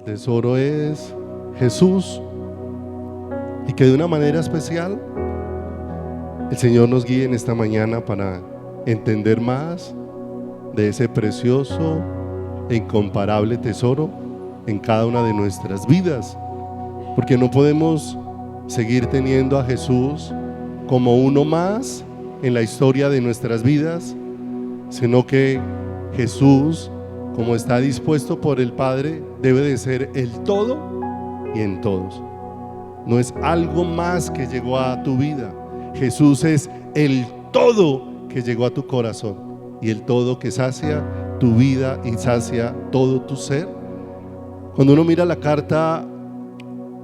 El tesoro es Jesús, y que de una manera especial el Señor nos guíe en esta mañana para entender más de ese precioso e incomparable tesoro en cada una de nuestras vidas, porque no podemos seguir teniendo a Jesús como uno más en la historia de nuestras vidas, sino que Jesús, como está dispuesto por el Padre, debe de ser el todo y en todos. No es algo más que llegó a tu vida. Jesús es el todo que llegó a tu corazón y el todo que sacia tu vida y sacia todo tu ser. Cuando uno mira la carta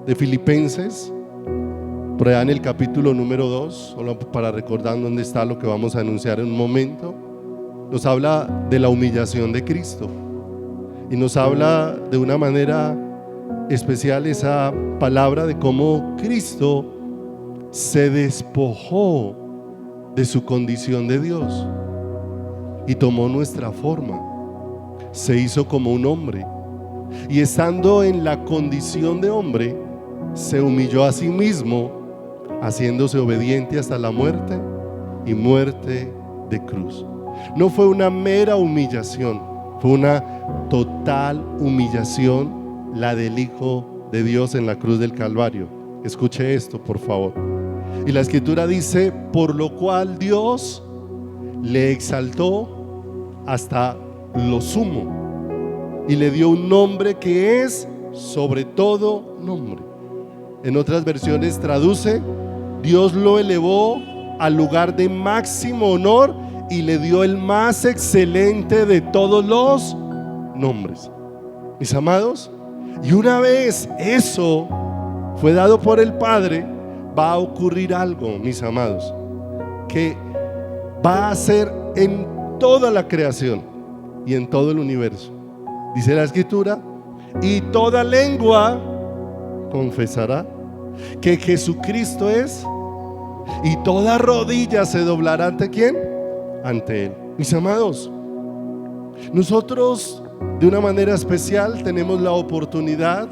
de Filipenses, por allá en el capítulo número 2, solo para recordar dónde está lo que vamos a anunciar en un momento, nos habla de la humillación de Cristo y nos habla de una manera especial esa palabra de cómo Cristo se despojó de su condición de Dios y tomó nuestra forma, se hizo como un hombre, y estando en la condición de hombre se humilló a sí mismo, haciéndose obediente hasta la muerte y muerte de cruz. No fue una mera humillación, fue una total humillación la del Hijo de Dios en la cruz del Calvario. Escuche esto, por favor. Y la Escritura dice: por lo cual Dios le exaltó hasta lo sumo y le dio un nombre que es sobre todo nombre. En otras versiones traduce: Dios lo elevó al lugar de máximo honor y le dio el más excelente de todos los nombres. Mis amados, y una vez eso fue dado por el Padre, va a ocurrir algo, mis amados, que va a ser en toda la creación y en todo el universo. Dice la Escritura: y toda lengua confesará que Jesucristo es, y toda rodilla se doblará ¿ante quién? Ante Él. Mis amados, nosotros de una manera especial tenemos la oportunidad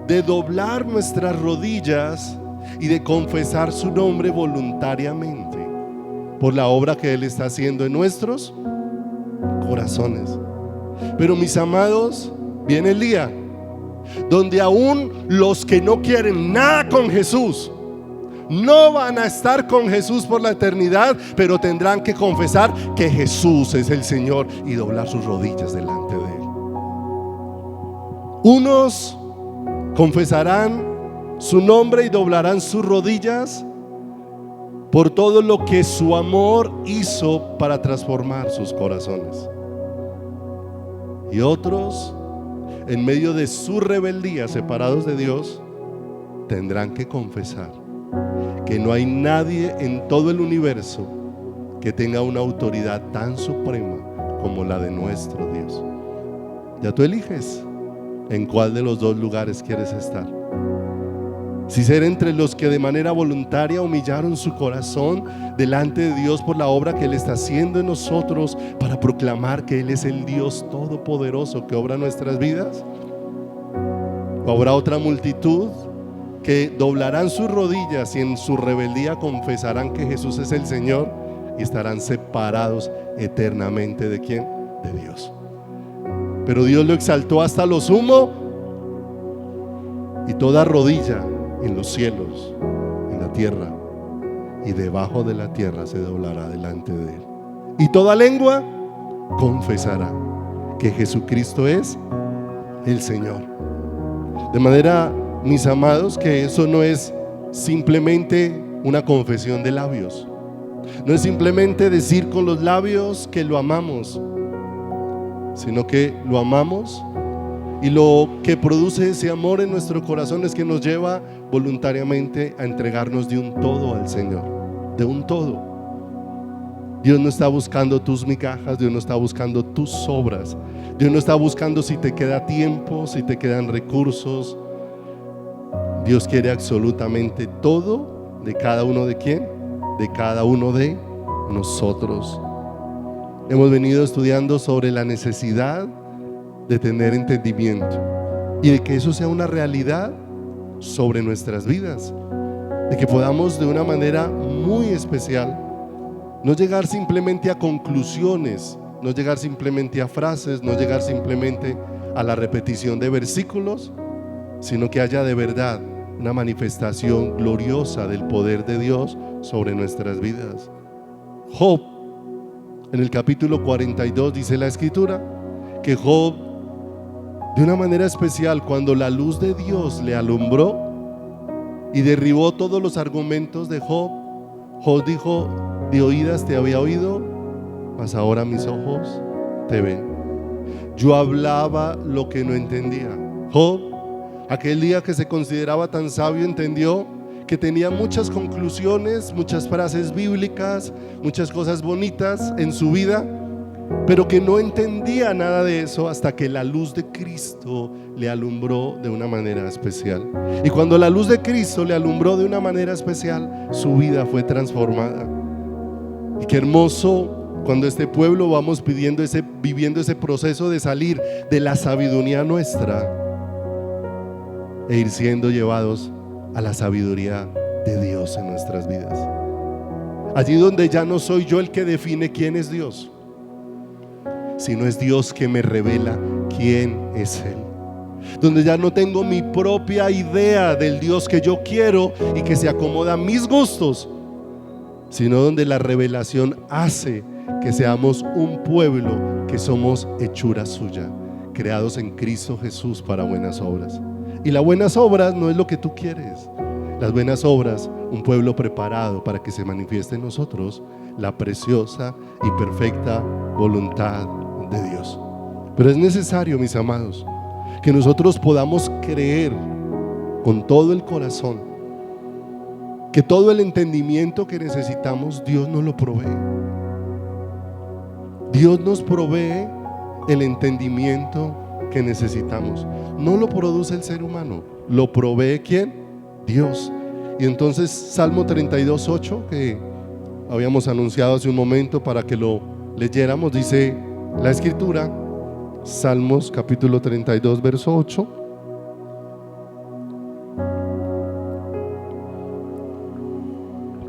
de doblar nuestras rodillas y de confesar su nombre voluntariamente por la obra que Él está haciendo en nuestros corazones. Pero mis amados, viene el día donde aún los que no quieren nada con Jesús no van a estar con Jesús por la eternidad, pero tendrán que confesar que Jesús es el Señor y doblar sus rodillas delante de Él. Unos confesarán su nombre y doblarán sus rodillas por todo lo que su amor hizo para transformar sus corazones. Y otros, en medio de su rebeldía, separados de Dios, tendrán que confesar que no hay nadie en todo el universo que tenga una autoridad tan suprema como la de nuestro Dios. Ya tú eliges en cuál de los dos lugares quieres estar. Si ser entre los que de manera voluntaria humillaron su corazón delante de Dios por la obra que Él está haciendo en nosotros para proclamar que Él es el Dios todopoderoso que obra en nuestras vidas, o habrá otra multitud que doblarán sus rodillas y en su rebeldía confesarán que Jesús es el Señor y estarán separados eternamente ¿de quién? De Dios. Pero Dios lo exaltó hasta lo sumo, y toda rodilla en los cielos, en la tierra y debajo de la tierra se doblará delante de Él, y toda lengua confesará que Jesucristo es el Señor. De manera, mis amados, que eso no es simplemente una confesión de labios, no es simplemente decir con los labios que lo amamos, sino que lo amamos, y lo que produce ese amor en nuestro corazón es que nos lleva voluntariamente a entregarnos de un todo al Señor, de un todo. Dios no está buscando tus migajas, Dios no está buscando tus obras, Dios no está buscando si te queda tiempo, si te quedan recursos. Dios quiere absolutamente todo de cada uno. ¿De quién? De cada uno de nosotros. Hemos venido estudiando sobre la necesidad de tener entendimiento, y de que eso sea una realidad sobre nuestras vidas, de que podamos de una manera muy especial no llegar simplemente a conclusiones, no llegar simplemente a frases, no llegar simplemente a la repetición de versículos, sino que haya de verdad una manifestación gloriosa del poder de Dios sobre nuestras vidas. Job, en el capítulo 42 dice la escritura que Job, de una manera especial, cuando la luz de Dios le alumbró y derribó todos los argumentos de Job, Job dijo: de oídas te había oído, mas ahora mis ojos te ven. Yo hablaba lo que no entendía. Job, aquel día que se consideraba tan sabio, entendió que tenía muchas conclusiones, muchas frases bíblicas, muchas cosas bonitas en su vida, pero que no entendía nada de eso hasta que la luz de Cristo le alumbró de una manera especial. Y cuando la luz de Cristo le alumbró de una manera especial, su vida fue transformada. Y qué hermoso cuando este pueblo vamos viviendo ese proceso de salir de la sabiduría nuestra e ir siendo llevados a la sabiduría de Dios en nuestras vidas. Allí donde ya no soy yo el que define quién es Dios, sino es Dios que me revela quién es Él. Donde ya no tengo mi propia idea del Dios que yo quiero y que se acomoda a mis gustos, sino donde la revelación hace que seamos un pueblo que somos hechura suya, creados en Cristo Jesús para buenas obras. Y las buenas obras no es lo que tú quieres. Las buenas obras, un pueblo preparado para que se manifieste en nosotros la preciosa y perfecta voluntad de Dios. Pero es necesario, mis amados, que nosotros podamos creer con todo el corazón que todo el entendimiento que necesitamos, Dios nos lo provee. Dios nos provee el entendimiento que necesitamos. No lo produce el ser humano, lo provee ¿quién? Dios. Y entonces Salmo 32:8, que habíamos anunciado hace un momento para que lo leyéramos, dice la escritura, Salmos capítulo 32 verso 8: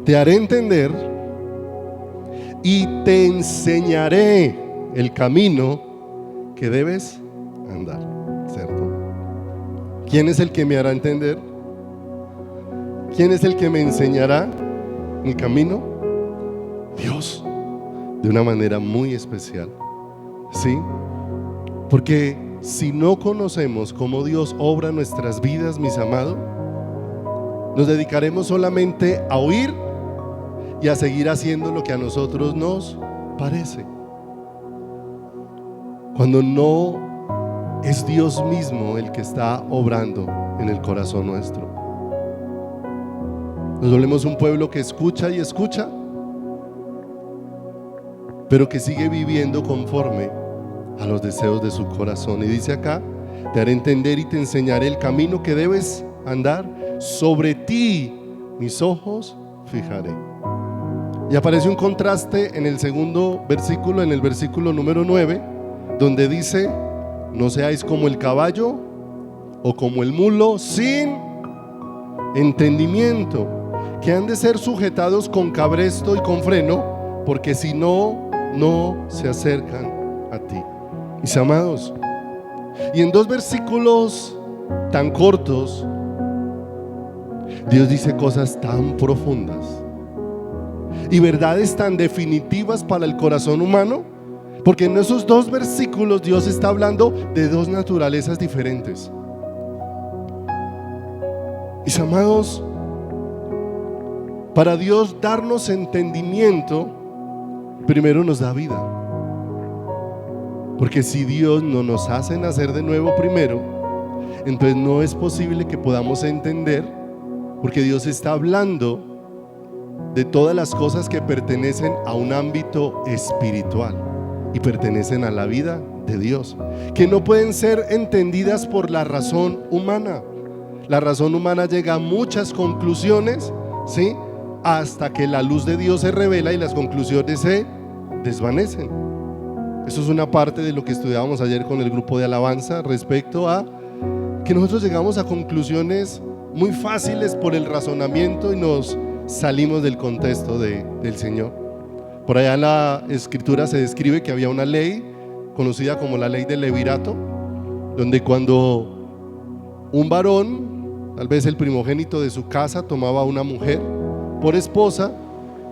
te haré entender y te enseñaré el camino que debes andar, ¿cierto? ¿Quién es el que me hará entender? ¿Quién es el que me enseñará el camino? Dios, de una manera muy especial, ¿sí? Porque si no conocemos cómo Dios obra nuestras vidas, mis amados, nos dedicaremos solamente a oír y a seguir haciendo lo que a nosotros nos parece, cuando no es Dios mismo el que está obrando en el corazón nuestro. Nos volvemos un pueblo que escucha y escucha, pero que sigue viviendo conforme a los deseos de su corazón. Y dice acá: te haré entender y te enseñaré el camino que debes andar, sobre ti mis ojos fijaré. Y aparece un contraste en el segundo versículo, en el versículo número 9, donde dice: no seáis como el caballo o como el mulo sin entendimiento, que han de ser sujetados con cabresto y con freno, porque si no, no se acercan a ti. Mis amados, y en 2 versículos tan cortos, Dios dice cosas tan profundas y verdades tan definitivas para el corazón humano, porque en esos 2 versículos Dios está hablando de 2 naturalezas diferentes. Mis amados, para Dios darnos entendimiento, primero nos da vida, porque si Dios no nos hace nacer de nuevo primero, entonces no es posible que podamos entender, porque Dios está hablando de todas las cosas que pertenecen a un ámbito espiritual y pertenecen a la vida de Dios, que no pueden ser entendidas por la razón humana. La razón humana llega a muchas conclusiones, ¿sí?, hasta que la luz de Dios se revela y las conclusiones se desvanecen. Eso es una parte de lo que estudiábamos ayer con el grupo de alabanza respecto a que nosotros llegamos a conclusiones muy fáciles por el razonamiento y nos salimos del contexto del Señor. Por allá en la Escritura se describe que había una ley conocida como la ley del levirato, donde cuando un varón, tal vez el primogénito de su casa, tomaba a una mujer por esposa,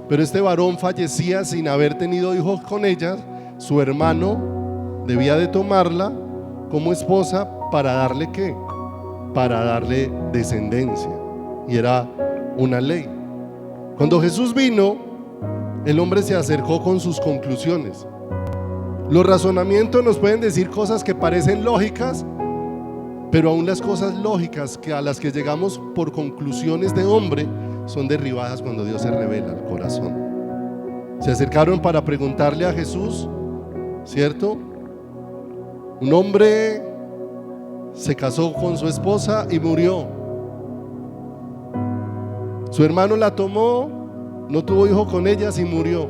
pero este varón fallecía sin haber tenido hijos con ella, su hermano debía de tomarla como esposa para darle ¿qué? Para darle descendencia, y era una ley. Cuando Jesús vino, el hombre se acercó con sus conclusiones. Los razonamientos nos pueden decir cosas que parecen lógicas, pero aún las cosas lógicas a las que llegamos por conclusiones de hombre son derribadas cuando Dios se revela al corazón. Se acercaron para preguntarle a Jesús, ¿cierto? Un hombre se casó con su esposa y murió. Su hermano la tomó, no tuvo hijo con ellas y murió.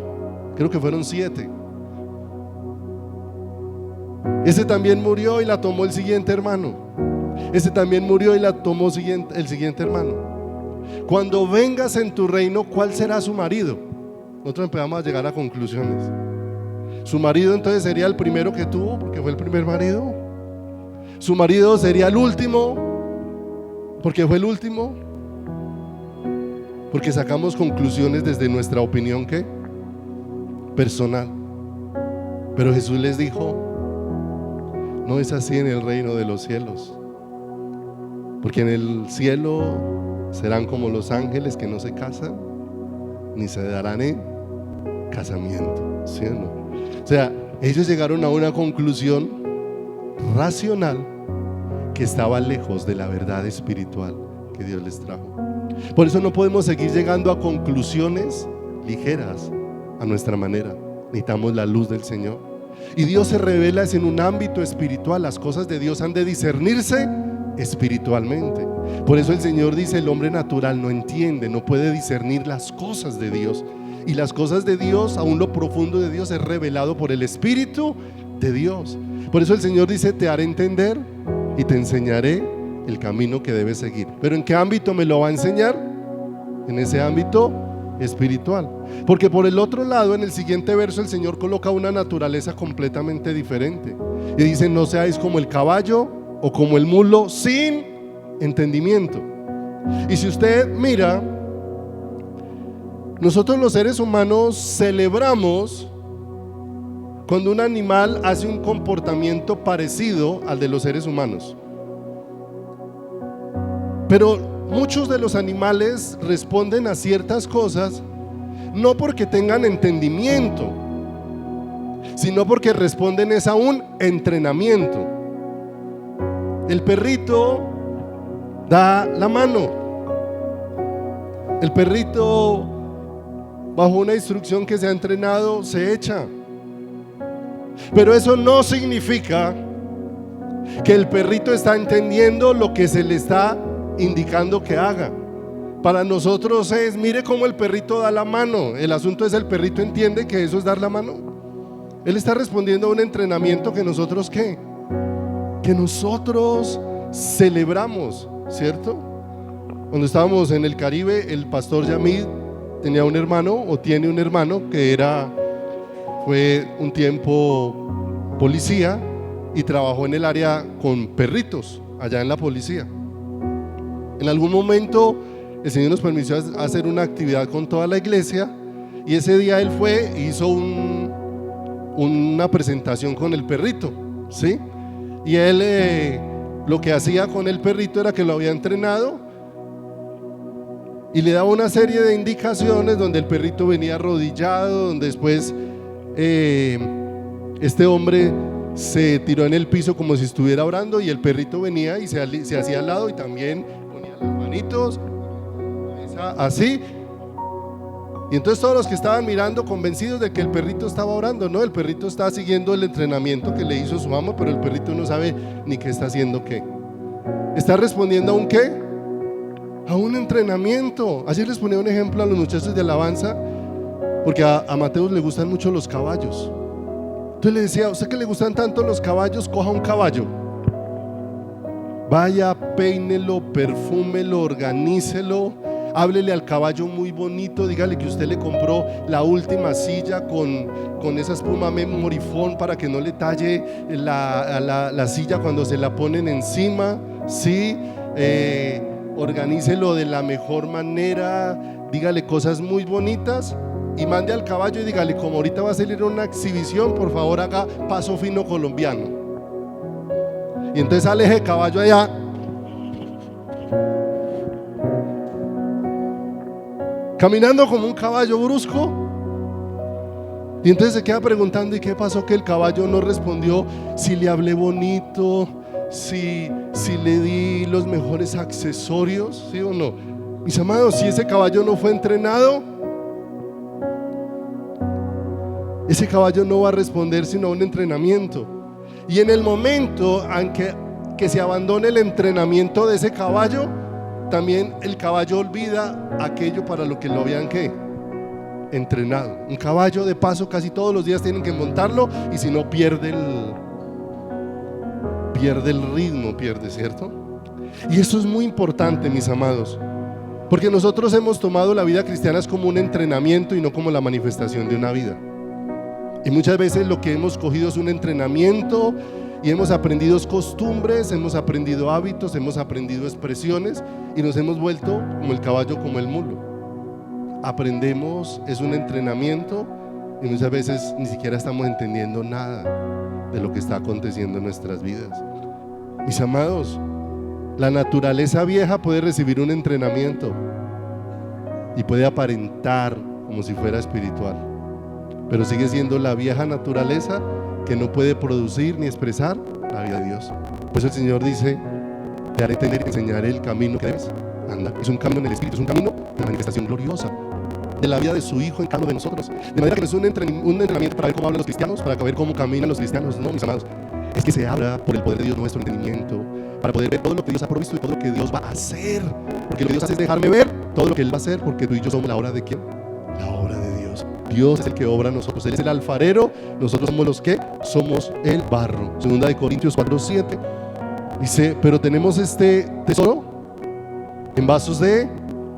Creo que fueron 7. Ese también murió y la tomó el siguiente hermano. Ese también murió y la tomó el siguiente hermano. Cuando vengas en tu reino, ¿cuál será su marido? Nosotros empezamos a llegar a conclusiones. Su marido entonces sería el primero que tuvo, porque fue el primer marido. Su marido sería el último, porque fue el último. Porque sacamos conclusiones desde nuestra opinión ¿qué? Personal. Pero Jesús les dijo: no es así en el reino de los cielos, porque en el cielo serán como los ángeles que no se casan ni se darán en casamiento, ¿sí o no? O sea, ellos llegaron a una conclusión racional que estaba lejos de la verdad espiritual que Dios les trajo. Por eso no podemos seguir llegando a conclusiones ligeras a nuestra manera. Necesitamos la luz del Señor. Y Dios se revela es en un ámbito espiritual. Las cosas de Dios han de discernirse espiritualmente. Por eso el Señor dice: el hombre natural no entiende, no puede discernir las cosas de Dios. Y las cosas de Dios, aún lo profundo de Dios, es revelado por el Espíritu de Dios. Por eso el Señor dice: te haré entender y te enseñaré el camino que debes seguir. ¿Pero en qué ámbito me lo va a enseñar? En ese ámbito espiritual. Porque por el otro lado, en el siguiente verso, el Señor coloca una naturaleza completamente diferente y dice: no seáis como el caballo o como el mulo sin entendimiento. Y si usted mira, nosotros los seres humanos celebramos cuando un animal hace un comportamiento parecido al de los seres humanos. Pero muchos de los animales responden a ciertas cosas no porque tengan entendimiento, sino porque responden es a un entrenamiento. El perrito da la mano. El perrito, bajo una instrucción que se ha entrenado, se echa. Pero eso no significa que el perrito está entendiendo lo que se le está indicando que haga. Para nosotros es: mire cómo el perrito da la mano. El asunto es: ¿el perrito entiende que eso es dar la mano? Él está respondiendo a un entrenamiento que nosotros ¿qué? Que nosotros celebramos, ¿cierto? Cuando estábamos en el Caribe, el pastor Yamid tenía un hermano, o tiene un hermano, que fue un tiempo policía y trabajó en el área con perritos allá en la policía. En algún momento el Señor nos permitió hacer una actividad con toda la iglesia, y ese día él fue e hizo una presentación con el perrito, ¿sí? Y él lo que hacía con el perrito era que lo había entrenado y le daba una serie de indicaciones donde el perrito venía arrodillado, donde después este hombre se tiró en el piso como si estuviera orando, y el perrito venía y se hacía al lado y también ponía las manitos así. Y entonces todos los que estaban mirando, convencidos de que el perrito estaba orando. No, el perrito está siguiendo el entrenamiento que le hizo su amo, pero el perrito no sabe ni qué está haciendo qué. Está respondiendo a un qué, a un entrenamiento. Ayer les ponía un ejemplo a los muchachos de alabanza, porque a Mateus le gustan mucho los caballos. Entonces le decía: a usted que le gustan tanto los caballos, coja un caballo Vaya, peínelo, perfúmelo, organícelo, háblele al caballo muy bonito, dígale que usted le compró la última silla con esa espuma Memory Foam para que no le talle la silla cuando se la ponen encima, ¿sí? Organícelo de la mejor manera, dígale cosas muy bonitas y mande al caballo y dígale, como ahorita va a salir una exhibición, por favor haga paso fino colombiano. Y entonces sale ese caballo allá, caminando como un caballo brusco, y entonces se queda preguntando, ¿y qué pasó? Que el caballo no respondió si le hablé bonito, si le di los mejores accesorios, ¿sí o no? Mis amados, si ese caballo no fue entrenado, ese caballo no va a responder sino a un entrenamiento. Y en el momento en que se abandone el entrenamiento de ese caballo, también el caballo olvida aquello para lo que lo habían entrenado. Un caballo, de paso, casi todos los días tienen que montarlo, y si no pierde el ritmo, ¿cierto? Y eso es muy importante, mis amados, porque nosotros hemos tomado la vida cristiana como un entrenamiento y no como la manifestación de una vida. Y muchas veces lo que hemos cogido es un entrenamiento y hemos aprendido costumbres, hemos aprendido hábitos, hemos aprendido expresiones y nos hemos vuelto como el caballo, como el mulo. Aprendemos, es un entrenamiento y muchas veces ni siquiera estamos entendiendo nada de lo que está aconteciendo en nuestras vidas. Mis amados, la naturaleza vieja puede recibir un entrenamiento y puede aparentar como si fuera espiritual, pero sigue siendo la vieja naturaleza que no puede producir ni expresar la vida de Dios. Por eso el Señor dice: te haré entender y te enseñaré el camino que debes andar. Es un camino en el Espíritu, es un camino de manifestación gloriosa de la vida de su Hijo en cada uno de nosotros. De manera que no es un entrenamiento para ver cómo hablan los cristianos, para ver cómo caminan los cristianos. No, mis amados, es que se habla por el poder de Dios nuestro entendimiento, para poder ver todo lo que Dios ha provisto y todo lo que Dios va a hacer. Porque lo que Dios hace es dejarme ver todo lo que Él va a hacer, porque tú y yo somos la obra de ¿quién? La obra de Dios. Dios es el que obra a nosotros, Él es el alfarero, nosotros somos los que somos el barro. Segunda de Corintios 4:7 dice: pero tenemos este tesoro en vasos de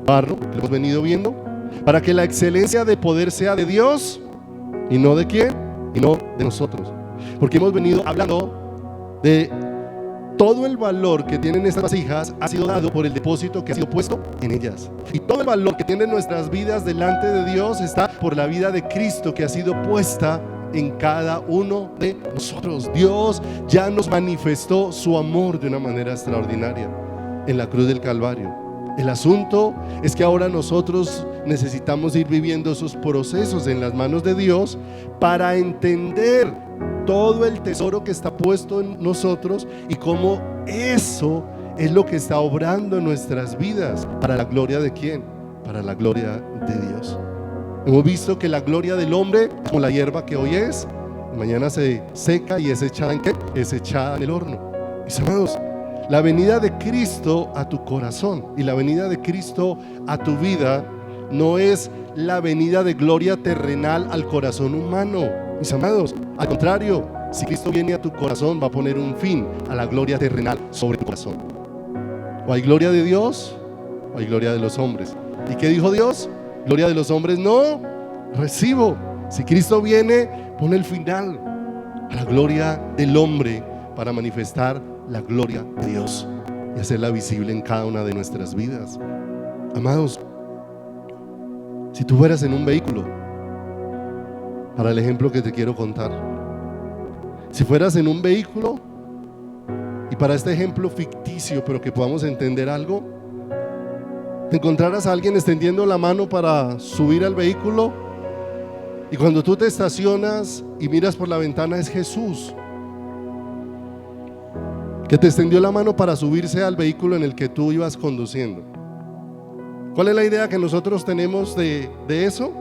barro, que lo hemos venido viendo, para que la excelencia de poder sea de Dios y no de quién, y no de nosotros. Porque hemos venido hablando de todo el valor que tienen estas vasijas ha sido dado por el depósito que ha sido puesto en ellas. Y todo el valor que tienen nuestras vidas delante de Dios está por la vida de Cristo que ha sido puesta en cada uno de nosotros. Dios ya nos manifestó su amor de una manera extraordinaria en la cruz del Calvario. El asunto es que ahora nosotros necesitamos ir viviendo esos procesos en las manos de Dios para entender todo el tesoro que está puesto en nosotros y cómo eso es lo que está obrando en nuestras vidas. ¿Para la gloria de quién? Para la gloria de Dios. Hemos visto que la gloria del hombre, como la hierba que hoy es, mañana se seca y es echada ¿en qué? Es echada en el horno. Mis amados, la venida de Cristo a tu corazón y la venida de Cristo a tu vida no es la venida de gloria terrenal al corazón humano. Mis amados, al contrario, si Cristo viene a tu corazón va a poner un fin a la gloria terrenal sobre tu corazón. O hay gloria de Dios o hay gloria de los hombres. ¿Y qué dijo Dios? Gloria de los hombres no recibo. Si Cristo viene, pone el final a la gloria del hombre para manifestar la gloria de Dios y hacerla visible en cada una de nuestras vidas. Amados, si tú fueras en un vehículo, para el ejemplo que te quiero contar, si fueras en un vehículo y para este ejemplo ficticio, pero que podamos entender algo, te encontraras a alguien extendiendo la mano para subir al vehículo y cuando tú te estacionas y miras por la ventana es Jesús que te extendió la mano para subirse al vehículo en el que tú ibas conduciendo. ¿Cuál es la idea que nosotros tenemos de eso?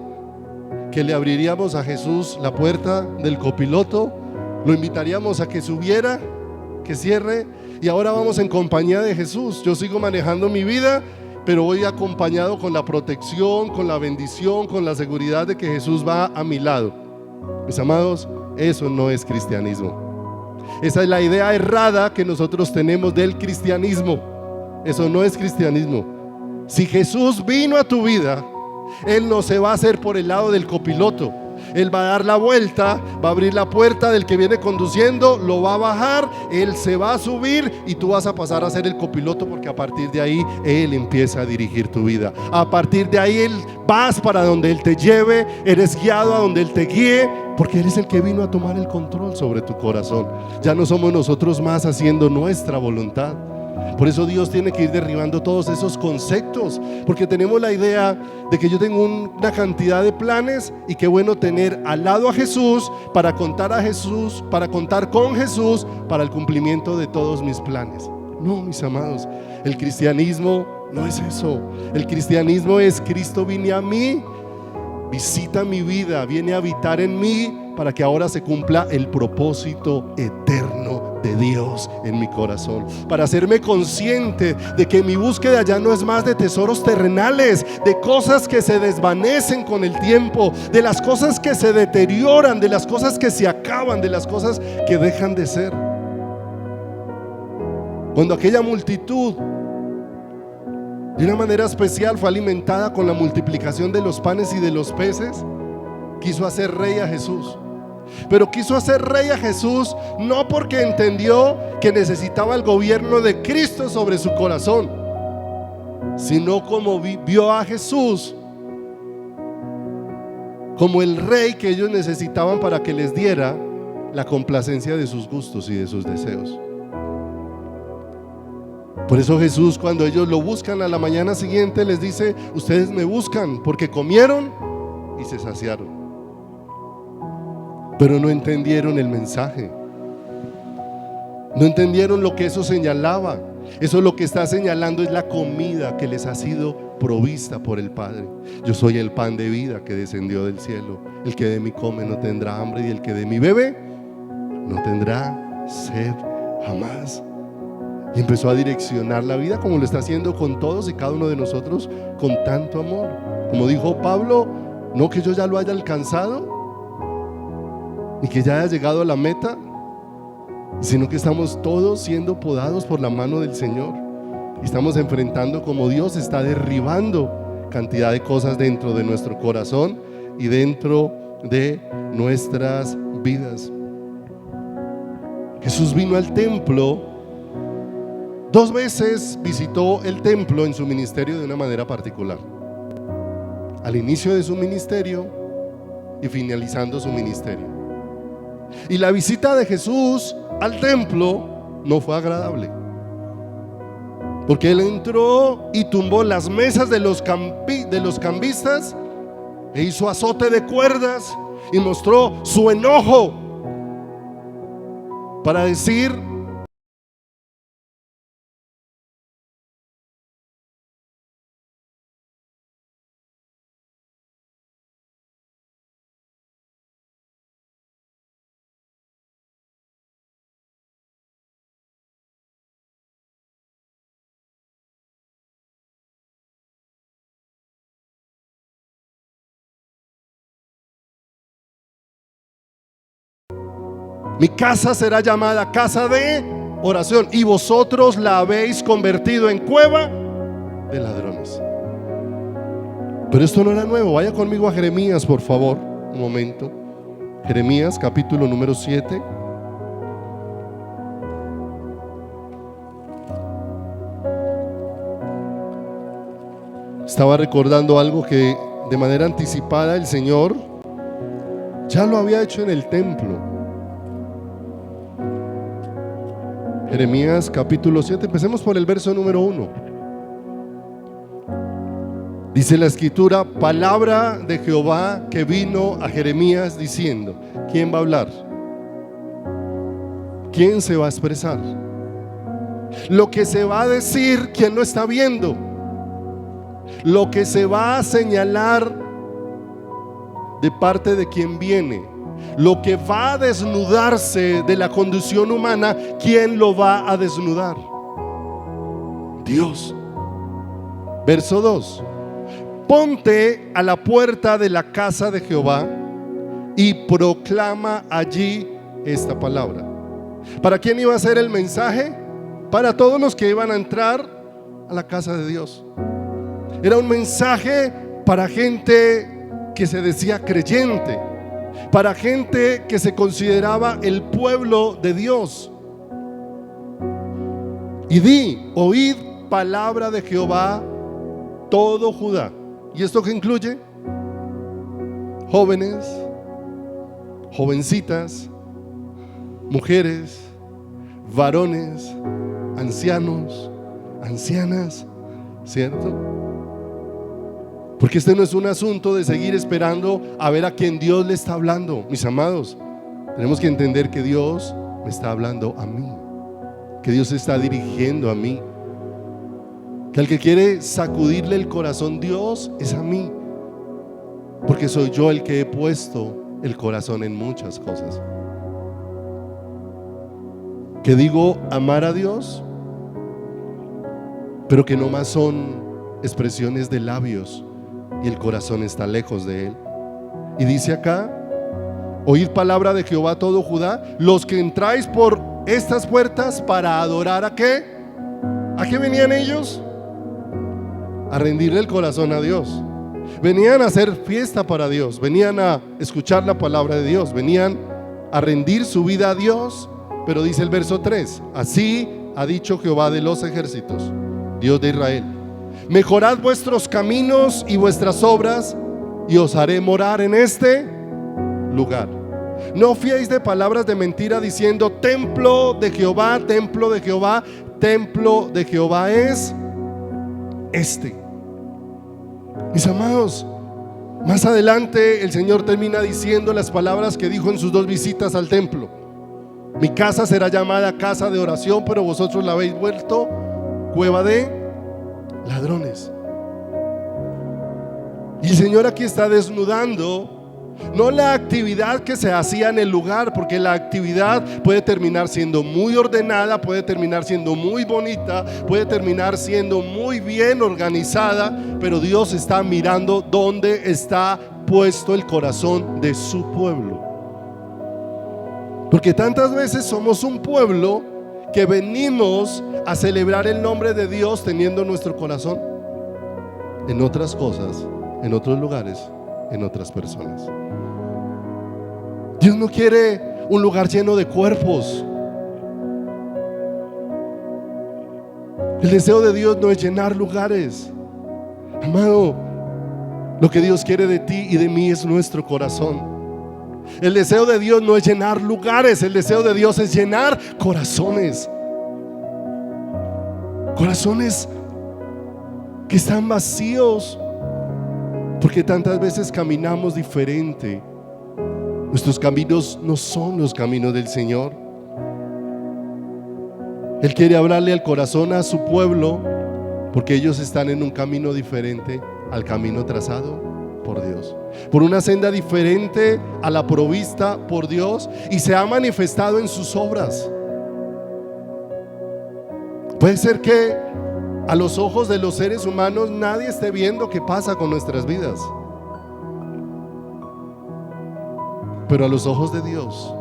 Que le abriríamos a Jesús la puerta del copiloto, lo invitaríamos a que subiera, que cierre, y ahora vamos en compañía de Jesús. Yo sigo manejando mi vida, pero voy acompañado con la protección, con la bendición, con la seguridad de que Jesús va a mi lado. Mis amados, eso no es cristianismo. Esa es la idea errada que nosotros tenemos del cristianismo. Eso no es cristianismo. Si Jesús vino a tu vida, Él no se va a hacer por el lado del copiloto. Él va a dar la vuelta, va a abrir la puerta del que viene conduciendo, lo va a bajar, Él se va a subir y tú vas a pasar a ser el copiloto, porque a partir de ahí Él empieza a dirigir tu vida. A partir de ahí Él vas para donde Él te lleve, eres guiado a donde Él te guíe, porque Él es el que vino a tomar el control sobre tu corazón. Ya no somos nosotros más haciendo nuestra voluntad. Por eso Dios tiene que ir derribando todos esos conceptos, porque tenemos la idea de que yo tengo una cantidad de planes y qué bueno tener al lado a Jesús para contar a Jesús, para contar con Jesús para el cumplimiento de todos mis planes. No, mis amados, el cristianismo no es eso. El cristianismo es: Cristo viene a mí, visita mi vida, viene a habitar en mí para que ahora se cumpla el propósito eterno de Dios en mi corazón, para hacerme consciente de que mi búsqueda ya no es más de tesoros terrenales, de cosas que se desvanecen con el tiempo, de las cosas que se deterioran, de las cosas que se acaban, de las cosas que dejan de ser. Cuando aquella multitud de una manera especial fue alimentada con la multiplicación de los panes y de los peces, quiso hacer rey a Jesús. Pero quiso hacer rey a Jesús no porque entendió que necesitaba el gobierno de Cristo sobre su corazón, sino como vio a Jesús como el rey que ellos necesitaban para que les diera la complacencia de sus gustos y de sus deseos. Por eso Jesús, cuando ellos lo buscan a la mañana siguiente, les dice: ustedes me buscan porque comieron y se saciaron, pero no entendieron el mensaje, no entendieron lo que eso señalaba. Eso lo que está señalando es la comida que les ha sido provista por el Padre. Yo soy el pan de vida que descendió del cielo. El que de mí come no tendrá hambre, y el que de mí bebe no tendrá sed jamás. Y empezó a direccionar la vida, como lo está haciendo con todos y cada uno de nosotros, con tanto amor. Como dijo Pablo, no que yo ya lo haya alcanzado ni que ya haya llegado a la meta, sino que estamos todos siendo podados por la mano del Señor. Estamos enfrentando como Dios está derribando cantidad de cosas dentro de nuestro corazón y dentro de nuestras vidas. Jesús vino al templo 2 veces, visitó el templo en su ministerio de una manera particular: al inicio de su ministerio y finalizando su ministerio. Y la visita de Jesús al templo no fue agradable, porque Él entró y tumbó las mesas de los cambistas e hizo azote de cuerdas y mostró su enojo para decir: mi casa será llamada casa de oración, y vosotros la habéis convertido en cueva de ladrones. Pero esto no era nuevo. Vaya conmigo a Jeremías, por favor, un momento. Jeremías capítulo número 7. Estaba recordando algo que de manera anticipada el Señor ya lo había hecho en el templo. Jeremías capítulo 7, empecemos por el verso número 1. Dice la escritura: palabra de Jehová que vino a Jeremías diciendo. ¿Quién va a hablar? ¿Quién se va a expresar? Lo que se va a decir, ¿quién lo está viendo? Lo que se va a señalar de parte de quien viene, lo que va a desnudarse de la condición humana, ¿quién lo va a desnudar? Dios. Verso 2: ponte a la puerta de la casa de Jehová y proclama allí esta palabra. ¿Para quién iba a ser el mensaje? Para todos los que iban a entrar a la casa de Dios. Era un mensaje para gente que se decía creyente, para gente que se consideraba el pueblo de Dios. Y oíd palabra de Jehová todo Judá. ¿Y esto qué incluye? Jóvenes, jovencitas, mujeres, varones, ancianos, ancianas, ¿cierto? Porque este no es un asunto de seguir esperando a ver a quién Dios le está hablando. Mis amados, tenemos que entender que Dios me está hablando a mí, que Dios se está dirigiendo a mí, que al que quiere sacudirle el corazón Dios es a mí, porque soy yo el que he puesto el corazón en muchas cosas. Que digo amar a Dios, pero que no más son expresiones de labios y el corazón está lejos de Él. Y dice acá: oíd palabra de Jehová todo Judá, los que entráis por estas puertas para adorar. ¿A qué? ¿A qué venían ellos? A rendirle el corazón a Dios. Venían a hacer fiesta para Dios, venían a escuchar la palabra de Dios, venían a rendir su vida a Dios. Pero dice el verso 3: así ha dicho Jehová de los ejércitos, Dios de Israel: mejorad vuestros caminos y vuestras obras, y os haré morar en este lugar. No fiéis de palabras de mentira diciendo: templo de Jehová, templo de Jehová. Templo de Jehová es este. Mis amados, más adelante el Señor termina diciendo las palabras que dijo en sus 2 visitas al templo: mi casa será llamada casa de oración, pero vosotros la habéis vuelto cueva de ladrones. Y el Señor aquí está desnudando no la actividad que se hacía en el lugar, porque la actividad puede terminar siendo muy ordenada, puede terminar siendo muy bonita, puede terminar siendo muy bien organizada, pero Dios está mirando dónde está puesto el corazón de su pueblo. Porque tantas veces somos un pueblo que venimos a celebrar el nombre de Dios teniendo nuestro corazón en otras cosas, en otros lugares, en otras personas. Dios no quiere un lugar lleno de cuerpos. El deseo de Dios no es llenar lugares. Amado, lo que Dios quiere de ti y de mí es nuestro corazón. El deseo de Dios no es llenar lugares, el deseo de Dios es llenar corazones. Corazones que están vacíos, porque tantas veces caminamos diferente. Nuestros caminos no son los caminos del Señor. Él quiere hablarle al corazón a su pueblo, porque ellos están en un camino diferente al camino trazado por Dios, por una senda diferente a la provista por Dios, y se ha manifestado en sus obras. Puede ser que a los ojos de los seres humanos nadie esté viendo qué pasa con nuestras vidas, pero a los ojos de Dios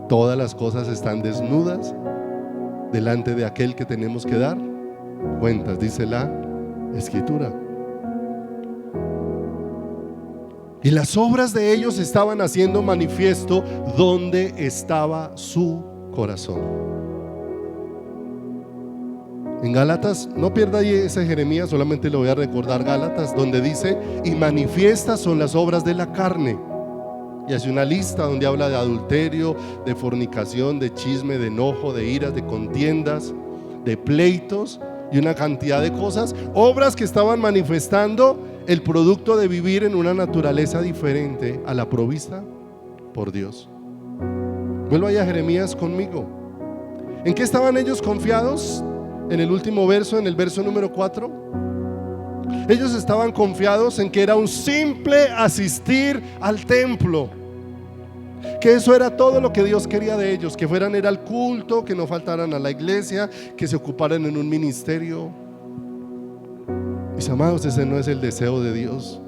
todas las cosas están desnudas delante de aquel que tenemos que dar cuentas, dice la Escritura. Y las obras de ellos estaban haciendo manifiesto dónde estaba su corazón. En Gálatas, no pierda ahí ese Jeremías, solamente le voy a recordar Gálatas, donde dice: y manifiestas son las obras de la carne. Y hace una lista donde habla de adulterio, de fornicación, de chisme, de enojo, de iras, de contiendas, de pleitos y una cantidad de cosas, obras que estaban manifestando el producto de vivir en una naturaleza diferente a la provista por Dios. Vuelvo allá a Jeremías conmigo. ¿En qué estaban ellos confiados? En el último verso, en el verso número 4. Ellos estaban confiados en que era un simple asistir al templo, que eso era todo lo que Dios quería de ellos, que fueran al culto, que no faltaran a la iglesia, que se ocuparan en un ministerio. Mis amados, ese no es el deseo de Dios.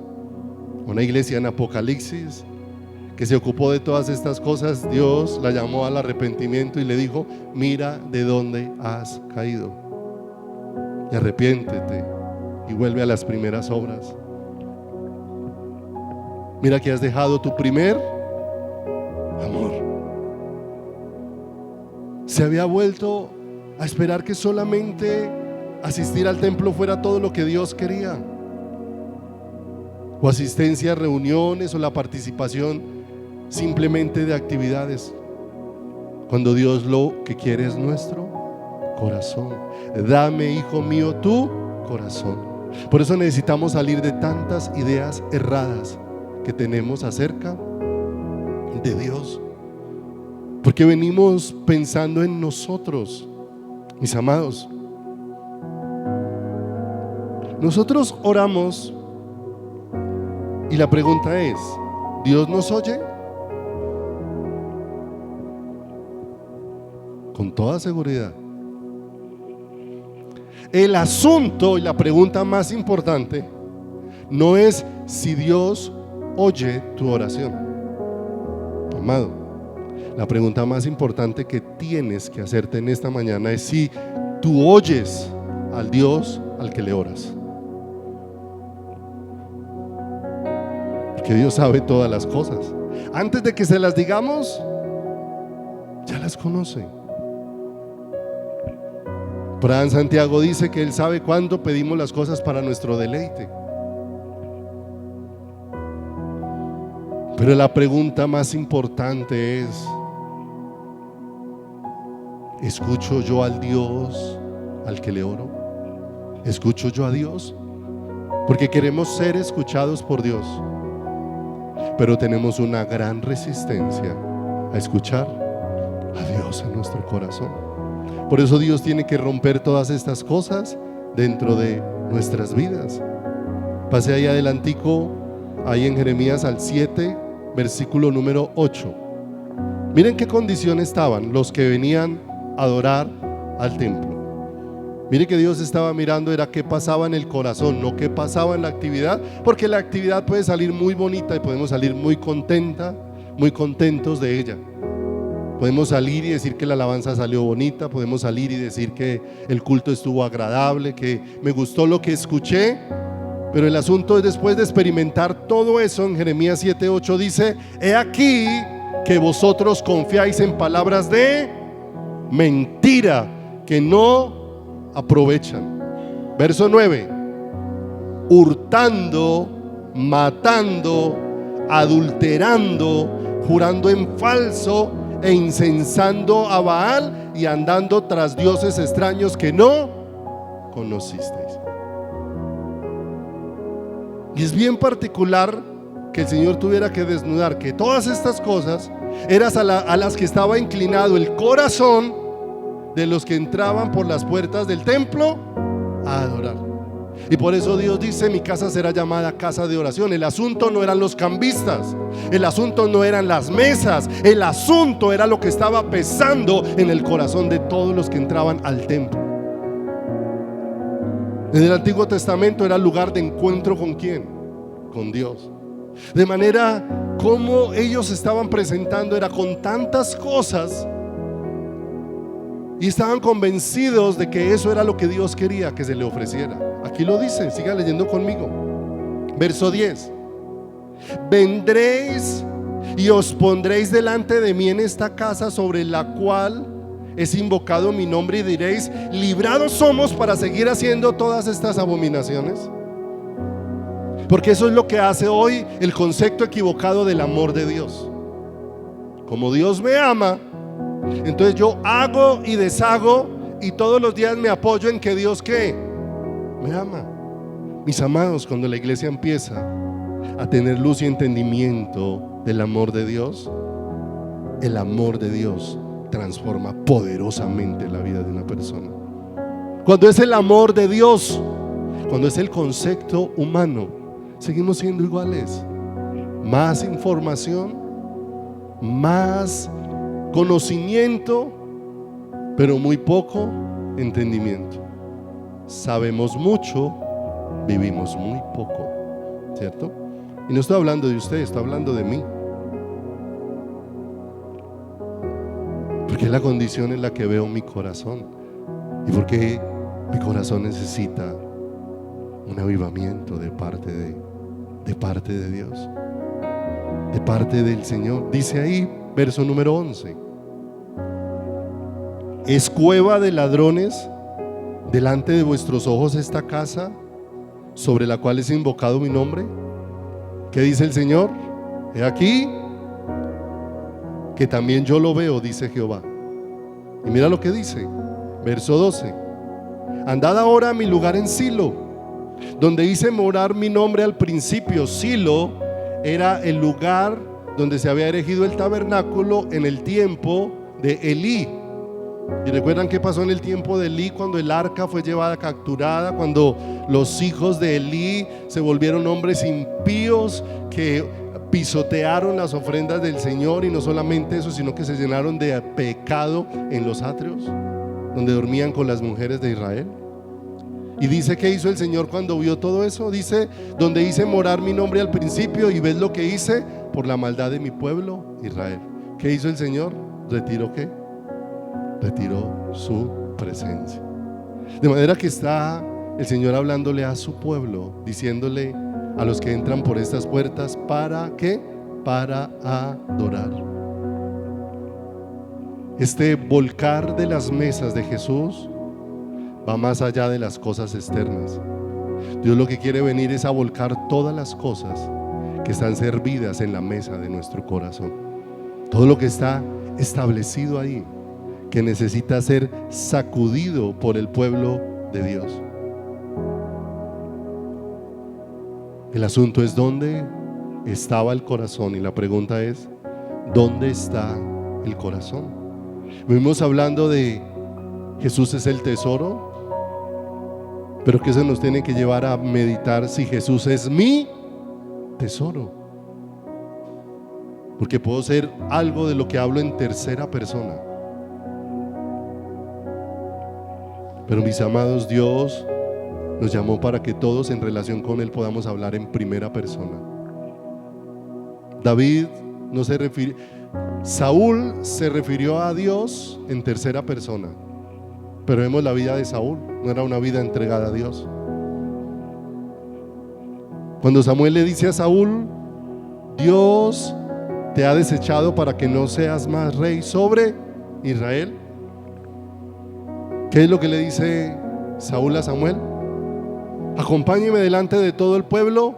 Una iglesia en Apocalipsis que se ocupó de todas estas cosas, Dios la llamó al arrepentimiento y le dijo: mira de dónde has caído y arrepiéntete y vuelve a las primeras obras. Mira que has dejado tu primer amor. Se había vuelto a esperar que solamente asistir al templo fuera todo lo que Dios quería, o asistencia a reuniones, o la participación simplemente de actividades, cuando Dios lo que quiere es nuestro corazón. Dame, hijo mío, tu corazón. Por eso necesitamos salir de tantas ideas erradas que tenemos acerca de Dios, porque venimos pensando en nosotros. Mis amados, nosotros oramos y la pregunta es: ¿Dios nos oye? Con toda seguridad. El asunto y la pregunta más importante no es si Dios oye tu oración. Amado, la pregunta más importante que tienes que hacerte en esta mañana es si tú oyes al Dios al que le oras. Porque Dios sabe todas las cosas. Antes de que se las digamos, ya las conoce. Abraham Santiago dice que Él sabe cuándo pedimos las cosas para nuestro deleite. Pero la pregunta más importante es: ¿escucho yo al Dios al que le oro? ¿Escucho yo a Dios? Porque queremos ser escuchados por Dios, pero tenemos una gran resistencia a escuchar a Dios en nuestro corazón. Por eso Dios tiene que romper todas estas cosas dentro de nuestras vidas. Pase ahí adelantico, ahí en Jeremías al 7, versículo número 8. Miren qué condición estaban los que venían a adorar al templo. Mire que Dios estaba mirando era qué pasaba en el corazón, no qué pasaba en la actividad, porque la actividad puede salir muy bonita y podemos salir muy contentos de ella. Podemos salir y decir que la alabanza salió bonita, podemos salir y decir que el culto estuvo agradable, que me gustó lo que escuché, pero el asunto es después de experimentar todo eso. En Jeremías 7:8 dice: he aquí que vosotros confiáis en palabras de mentira que no aprovechan. Verso 9: hurtando, matando, adulterando, jurando en falso e incensando a Baal y andando tras dioses extraños que no conocisteis. Y es bien particular que el Señor tuviera que desnudar que todas estas cosas eran a las que estaba inclinado el corazón de los que entraban por las puertas del templo a adorar. Y por eso Dios dice: mi casa será llamada casa de oración. El asunto no eran los cambistas, el asunto no eran las mesas, el asunto era lo que estaba pesando en el corazón de todos los que entraban al templo. En el Antiguo Testamento era el lugar de encuentro ¿con quién? Con Dios. De manera como ellos estaban presentando era con tantas cosas, y estaban convencidos de que eso era lo que Dios quería que se le ofreciera. Aquí lo dice, siga leyendo conmigo. Verso 10: vendréis y os pondréis delante de mí en esta casa sobre la cual es invocado mi nombre, y diréis: librados somos para seguir haciendo todas estas abominaciones. Porque eso es lo que hace hoy el concepto equivocado del amor de Dios. Como Dios me ama, entonces yo hago y deshago, y todos los días me apoyo en que Dios ¿qué? Me ama. Mis amados, cuando la iglesia empieza a tener luz y entendimiento del amor de Dios, el amor de Dios transforma poderosamente la vida de una persona. Cuando es el amor de Dios, cuando es el concepto humano, seguimos siendo iguales. Más información, más conocimiento, pero muy poco entendimiento. Sabemos mucho, vivimos muy poco, ¿cierto? Y no estoy hablando de usted, estoy hablando de mí. Porque es la condición en la que veo mi corazón. Y porque mi corazón necesita un avivamiento de parte de Dios, de parte del Señor. Dice ahí, verso número 11: ¿es cueva de ladrones delante de vuestros ojos esta casa sobre la cual es invocado mi nombre? ¿Qué dice el Señor? He aquí que también yo lo veo, dice Jehová. Y mira lo que dice, verso 12: andad ahora a mi lugar en Silo, donde hice morar mi nombre al principio. Silo era el lugar donde se había erigido el tabernáculo en el tiempo de Elí. Y recuerdan qué pasó en el tiempo de Elí, cuando el arca fue llevada capturada, cuando los hijos de Elí se volvieron hombres impíos que pisotearon las ofrendas del Señor. Y no solamente eso, sino que se llenaron de pecado en los atrios donde dormían con las mujeres de Israel. Y dice, ¿qué hizo el Señor cuando vio todo eso? Dice, donde hice morar mi nombre al principio, y ves lo que hice por la maldad de mi pueblo Israel. ¿Qué hizo el Señor? ¿Retiró qué? Retiró su presencia. De manera que está el Señor hablándole a su pueblo, diciéndole a los que entran por estas puertas, ¿para qué? Para adorar. Este volcar de las mesas de Jesús va más allá de las cosas externas. Dios lo que quiere venir es a volcar todas las cosas que están servidas en la mesa de nuestro corazón. Todo lo que está establecido ahí, que necesita ser sacudido por el pueblo de Dios. El asunto es dónde estaba el corazón, y la pregunta es, ¿dónde está el corazón? Vimos hablando de Jesús es el tesoro, pero que eso nos tiene que llevar a meditar si Jesús es mi tesoro, porque puedo ser algo de lo que hablo en tercera persona. Pero mis amados, Dios nos llamó para que todos en relación con Él podamos hablar en primera persona. David no se refirió, Saúl se refirió a Dios en tercera persona, pero vemos la vida de Saúl, no era una vida entregada a Dios. Cuando Samuel le dice a Saúl, Dios te ha desechado para que no seas más rey sobre Israel, ¿qué es lo que le dice Saúl a Samuel? Acompáñeme delante de todo el pueblo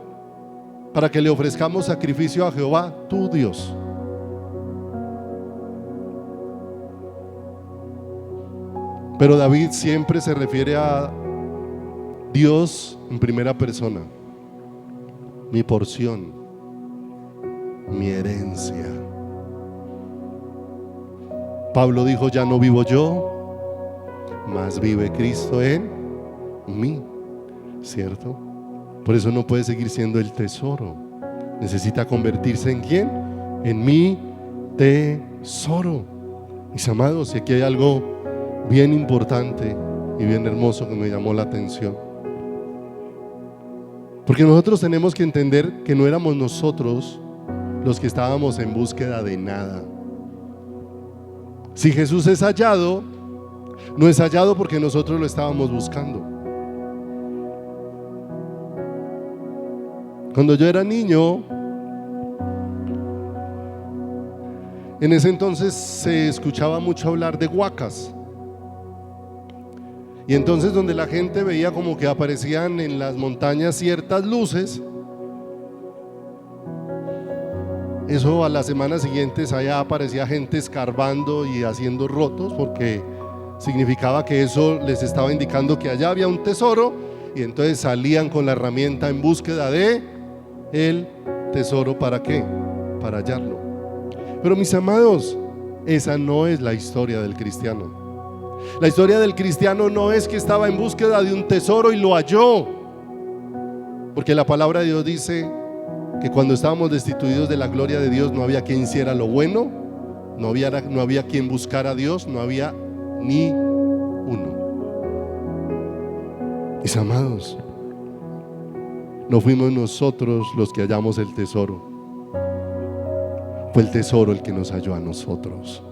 para que le ofrezcamos sacrificio a Jehová, tu Dios. Pero David siempre se refiere a Dios en primera persona. Mi porción, mi herencia. Pablo dijo, ya no vivo yo, mas vive Cristo en mí, ¿cierto? Por eso no puede seguir siendo el tesoro. Necesita convertirse en ¿quién? En mi tesoro. Mis amados, y aquí hay algo bien importante y bien hermoso que me llamó la atención, porque nosotros tenemos que entender que no éramos nosotros los que estábamos en búsqueda de nada. Si Jesús es hallado, no es hallado porque nosotros lo estábamos buscando. Cuando yo era niño, en ese entonces se escuchaba mucho hablar de huacas. Y entonces donde la gente veía como que aparecían en las montañas ciertas luces, eso a las semanas siguientes allá aparecía gente escarbando y haciendo rotos, porque significaba que eso les estaba indicando que allá había un tesoro, y entonces salían con la herramienta en búsqueda de el tesoro. ¿Para qué? Para hallarlo. Pero mis amados, esa no es la historia del cristiano. La historia del cristiano no es que estaba en búsqueda de un tesoro y lo halló, porque la palabra de Dios dice que cuando estábamos destituidos de la gloria de Dios no había quien hiciera lo bueno, no había quien buscara a Dios, no había ni uno. Mis amados, no fuimos nosotros los que hallamos el tesoro, fue el tesoro el que nos halló a nosotros.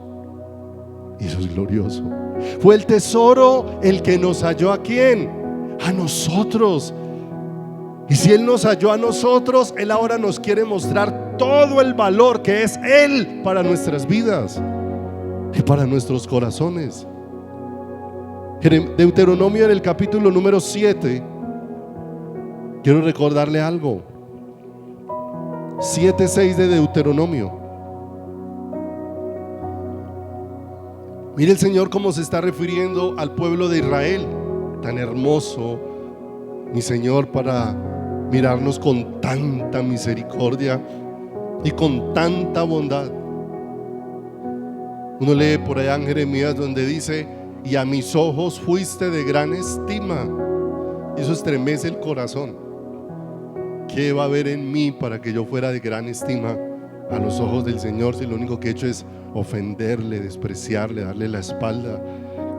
Y eso es glorioso. Fue el tesoro el que nos halló ¿a quién? A nosotros. Y si Él nos halló a nosotros, Él ahora nos quiere mostrar todo el valor que es Él para nuestras vidas y para nuestros corazones. Deuteronomio, en el capítulo número 7, quiero recordarle algo. 7:6 de Deuteronomio. Mire el Señor cómo se está refiriendo al pueblo de Israel. Tan hermoso, mi Señor, para mirarnos con tanta misericordia y con tanta bondad. Uno lee por allá en Jeremías donde dice: y a mis ojos fuiste de gran estima. Y eso estremece el corazón. ¿Qué va a haber en mí para que yo fuera de gran estima a los ojos del Señor, si lo único que he hecho es ofenderle, despreciarle, darle la espalda?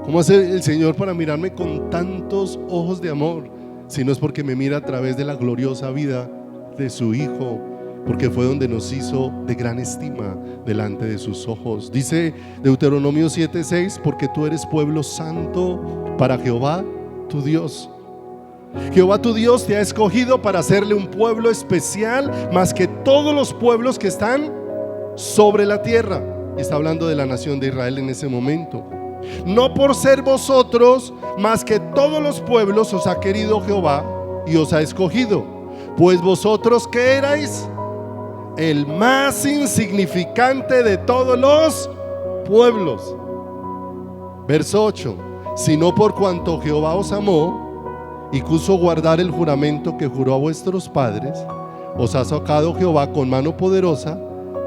¿Cómo hace el Señor para mirarme con tantos ojos de amor? Si no es porque me mira a través de la gloriosa vida de su Hijo, porque fue donde nos hizo de gran estima delante de sus ojos. Dice Deuteronomio 7:6: porque tú eres pueblo santo para Jehová tu Dios. Jehová tu Dios te ha escogido para hacerle un pueblo especial más que todos los pueblos que están sobre la tierra. Y está hablando de la nación de Israel en ese momento. No por ser vosotros más que todos los pueblos os ha querido Jehová y os ha escogido. Pues vosotros, ¿qué erais? El más insignificante de todos los pueblos. Verso 8: sino por cuanto Jehová os amó y quiso guardar el juramento que juró a vuestros padres, os ha sacado Jehová con mano poderosa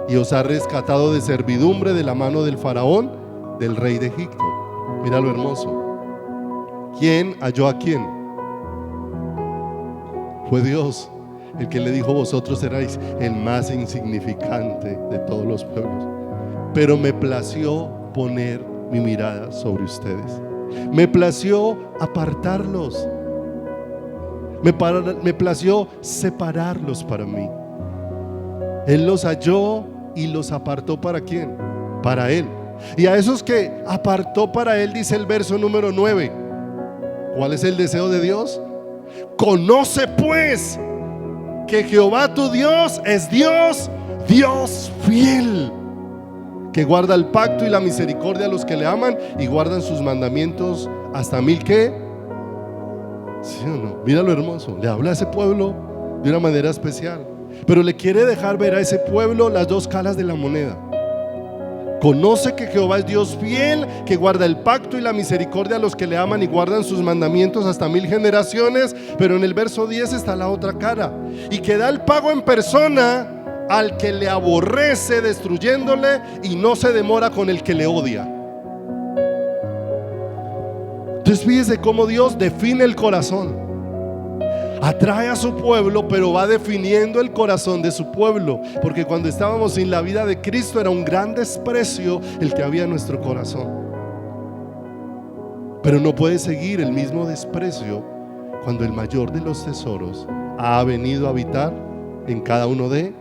y os ha rescatado de servidumbre de la mano del faraón, del rey de Egipto. Mira lo hermoso. ¿Quién halló a quién? Fue Dios el que le dijo: vosotros erais el más insignificante de todos los pueblos, pero me plació poner mi mirada sobre ustedes. Me plació apartarlos. Me plació separarlos para mí. Él los halló y los apartó. ¿Para quién? Para Él. Y a esos que apartó para Él, dice el verso número 9. ¿Cuál es el deseo de Dios? Conoce pues que Jehová tu Dios es Dios, Dios fiel, que guarda el pacto y la misericordia a los que le aman y guardan sus mandamientos hasta 1000 ¿qué? ¿Sí o no? Mira lo hermoso. Le habla a ese pueblo de una manera especial, pero le quiere dejar ver a ese pueblo las dos caras de la moneda. Conoce que Jehová es Dios fiel, que guarda el pacto y la misericordia a los que le aman y guardan sus mandamientos hasta 1000 generaciones. Pero en el verso 10 está la otra cara, y que da el pago en persona al que le aborrece, destruyéndole, y no se demora con el que le odia. Entonces fíjese cómo Dios define el corazón. Atrae a su pueblo, pero va definiendo el corazón de su pueblo, porque cuando estábamos sin la vida de Cristo era un gran desprecio el que había en nuestro corazón. Pero no puede seguir el mismo desprecio cuando el mayor de los tesoros ha venido a habitar en cada uno de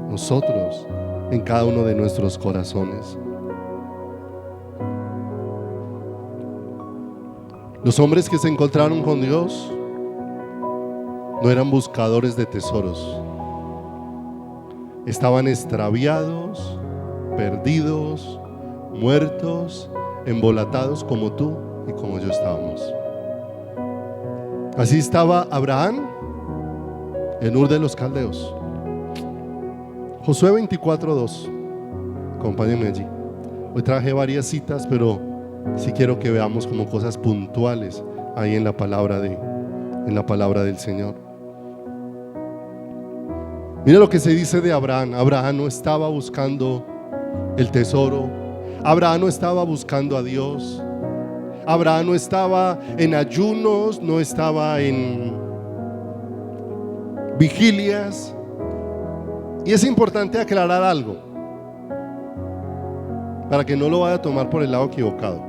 nosotros, en cada uno de nuestros corazones. Los hombres que se encontraron con Dios no eran buscadores de tesoros. Estaban extraviados, perdidos, muertos, embolatados como tú y como yo estábamos. Así estaba Abraham en Ur de los Caldeos. Josué 24:2. Acompáñenme allí. Hoy traje varias citas, pero sí quiero que veamos como cosas puntuales ahí en la palabra del Señor. Mira lo que se dice de Abraham. Abraham no estaba buscando el tesoro. Abraham no estaba buscando a Dios. Abraham no estaba en ayunos, no estaba en vigilias. Y es importante aclarar algo, para que no lo vaya a tomar por el lado equivocado.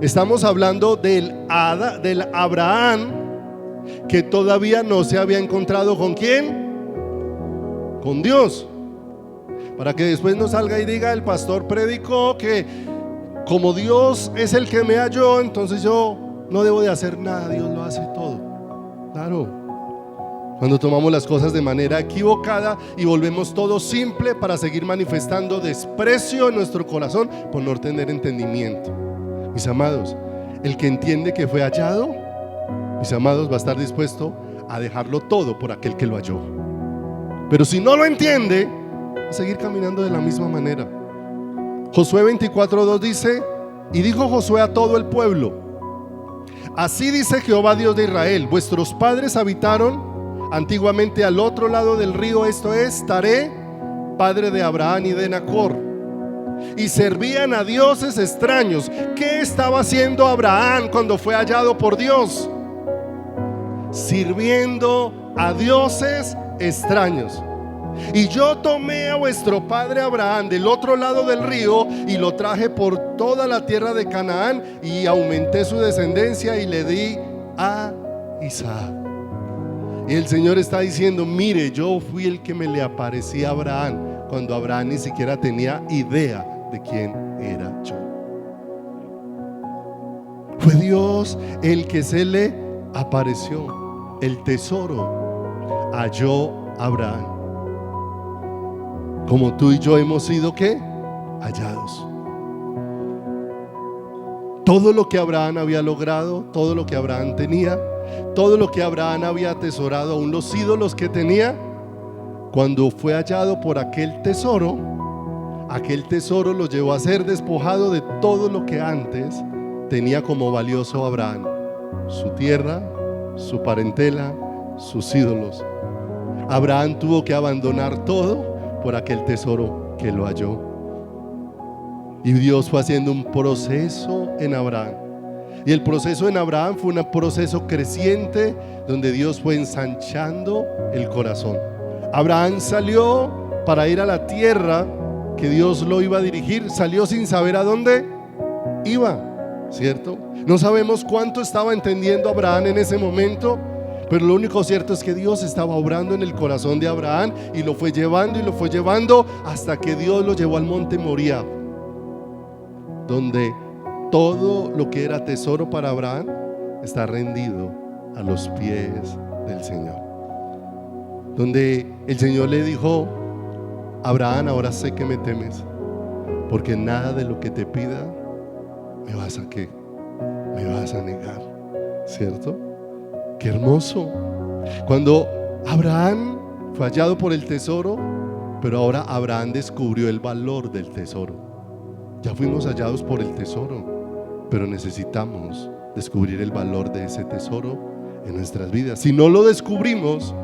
Estamos hablando del Abraham que todavía no se había encontrado ¿con quién? Con Dios. Para que después no salga y diga: el pastor predicó que como Dios es el que me halló, entonces yo no debo de hacer nada, Dios lo hace todo. Claro. Cuando tomamos las cosas de manera equivocada y volvemos todo simple para seguir manifestando desprecio en nuestro corazón por no tener entendimiento. Mis amados, el que entiende que fue hallado, mis amados, va a estar dispuesto a dejarlo todo por aquel que lo halló. Pero si no lo entiende, va a seguir caminando de la misma manera. Josué 24:2 dice: y dijo Josué a todo el pueblo: así dice Jehová Dios de Israel, vuestros padres habitaron antiguamente al otro lado del río, esto es, Taré, padre de Abraham y de Nacor, y servían a dioses extraños. ¿Qué estaba haciendo Abraham cuando fue hallado por Dios? Sirviendo a dioses extraños. Y yo tomé a vuestro padre Abraham del otro lado del río y lo traje por toda la tierra de Canaán, y aumenté su descendencia y le di a Isaac. Y el Señor está diciendo: mire, yo fui el que me le aparecí a Abraham cuando Abraham ni siquiera tenía idea de quién era yo. Fue Dios el que se le apareció. El tesoro halló a Abraham, como tú y yo hemos sido ¿qué? Hallados. Todo lo que Abraham había logrado, todo lo que Abraham tenía, todo lo que Abraham había atesorado, aún los ídolos que tenía, cuando fue hallado por aquel tesoro lo llevó a ser despojado de todo lo que antes tenía como valioso Abraham: su tierra, su parentela, sus ídolos. Abraham tuvo que abandonar todo por aquel tesoro que lo halló. Y Dios fue haciendo un proceso en Abraham. Y el proceso en Abraham fue un proceso creciente, donde Dios fue ensanchando el corazón. Abraham salió para ir a la tierra que Dios lo iba a dirigir. Salió sin saber a dónde iba, ¿cierto? No sabemos cuánto estaba entendiendo Abraham en ese momento, pero lo único cierto es que Dios estaba obrando en el corazón de Abraham y lo fue llevando hasta que Dios lo llevó al monte Moriah, donde todo lo que era tesoro para Abraham está rendido a los pies del Señor. Donde el Señor le dijo: Abraham, ahora sé que me temes, porque nada de lo que te pida me vas a negar, ¿cierto? Qué hermoso. Cuando Abraham fue hallado por el tesoro, pero ahora Abraham descubrió el valor del tesoro. Ya fuimos hallados por el tesoro, pero necesitamos descubrir el valor de ese tesoro en nuestras vidas. Si no lo descubrimos,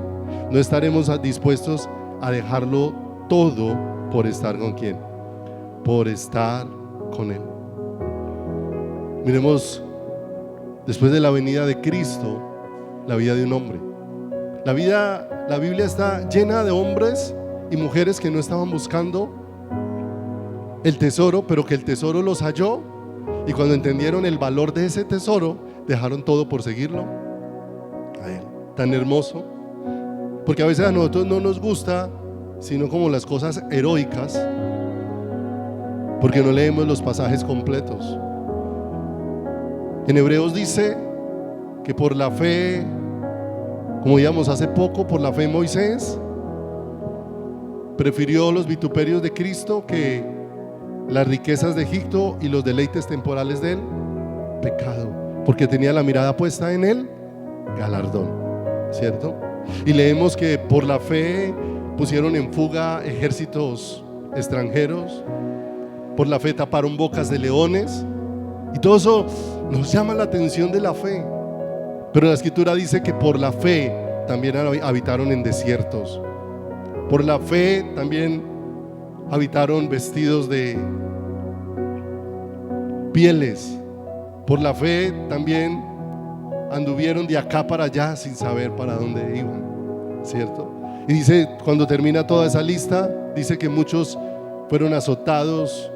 no estaremos dispuestos a dejarlo todo por estar ¿con quién? Por estar con Él. Miremos, después de la venida de Cristo, la vida de un hombre. La Biblia está llena de hombres y mujeres que no estaban buscando el tesoro, pero que el tesoro los halló, y cuando entendieron el valor de ese tesoro, dejaron todo por seguirlo a Él. Tan hermoso, porque a veces a nosotros no nos gusta sino como las cosas heroicas, porque no leemos los pasajes completos. En Hebreos dice que por la fe, como digamos hace poco, por la fe Moisés prefirió los vituperios de Cristo que las riquezas de Egipto y los deleites temporales del pecado, porque tenía la mirada puesta en el galardón, ¿cierto? Y leemos que por la fe pusieron en fuga ejércitos extranjeros, por la fe taparon bocas de leones, y todo eso nos llama la atención de la fe. Pero la Escritura dice que por la fe también habitaron en desiertos, por la fe también habitaron vestidos de pieles, por la fe también anduvieron de acá para allá sin saber para dónde iban, ¿cierto? Y dice, cuando termina toda esa lista, dice que muchos fueron azotados,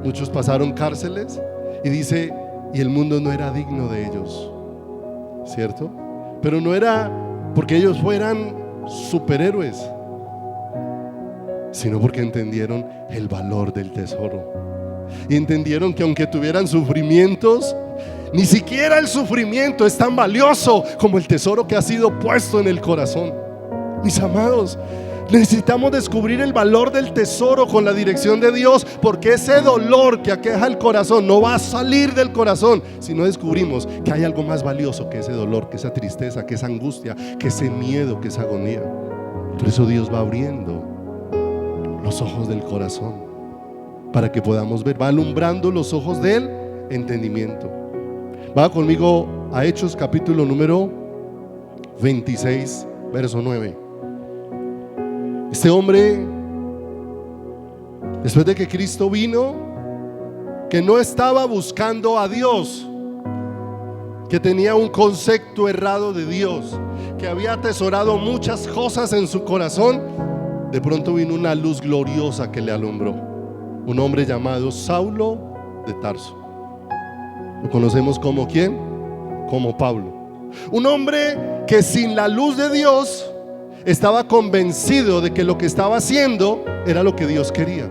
muchos pasaron cárceles, y dice, y el mundo no era digno de ellos, ¿cierto? Pero no era porque ellos fueran superhéroes, sino porque entendieron el valor del tesoro, y entendieron que aunque tuvieran sufrimientos, ni siquiera el sufrimiento es tan valioso como el tesoro que ha sido puesto en el corazón. Mis amados, necesitamos descubrir el valor del tesoro con la dirección de Dios, porque ese dolor que aqueja el corazón no va a salir del corazón si no descubrimos que hay algo más valioso que ese dolor, que esa tristeza, que esa angustia, que ese miedo, que esa agonía. Por eso Dios va abriendo los ojos del corazón para que podamos ver, va alumbrando los ojos del entendimiento. Va conmigo a Hechos capítulo número 26, verso 9. Este hombre, después de que Cristo vino, que no estaba buscando a Dios, que tenía un concepto errado de Dios, que había atesorado muchas cosas en su corazón, de pronto vino una luz gloriosa que le alumbró. Un hombre llamado Saulo de Tarso. Lo conocemos como ¿quién? Como Pablo. Un hombre que sin la luz de Dios estaba convencido de que lo que estaba haciendo era lo que Dios quería.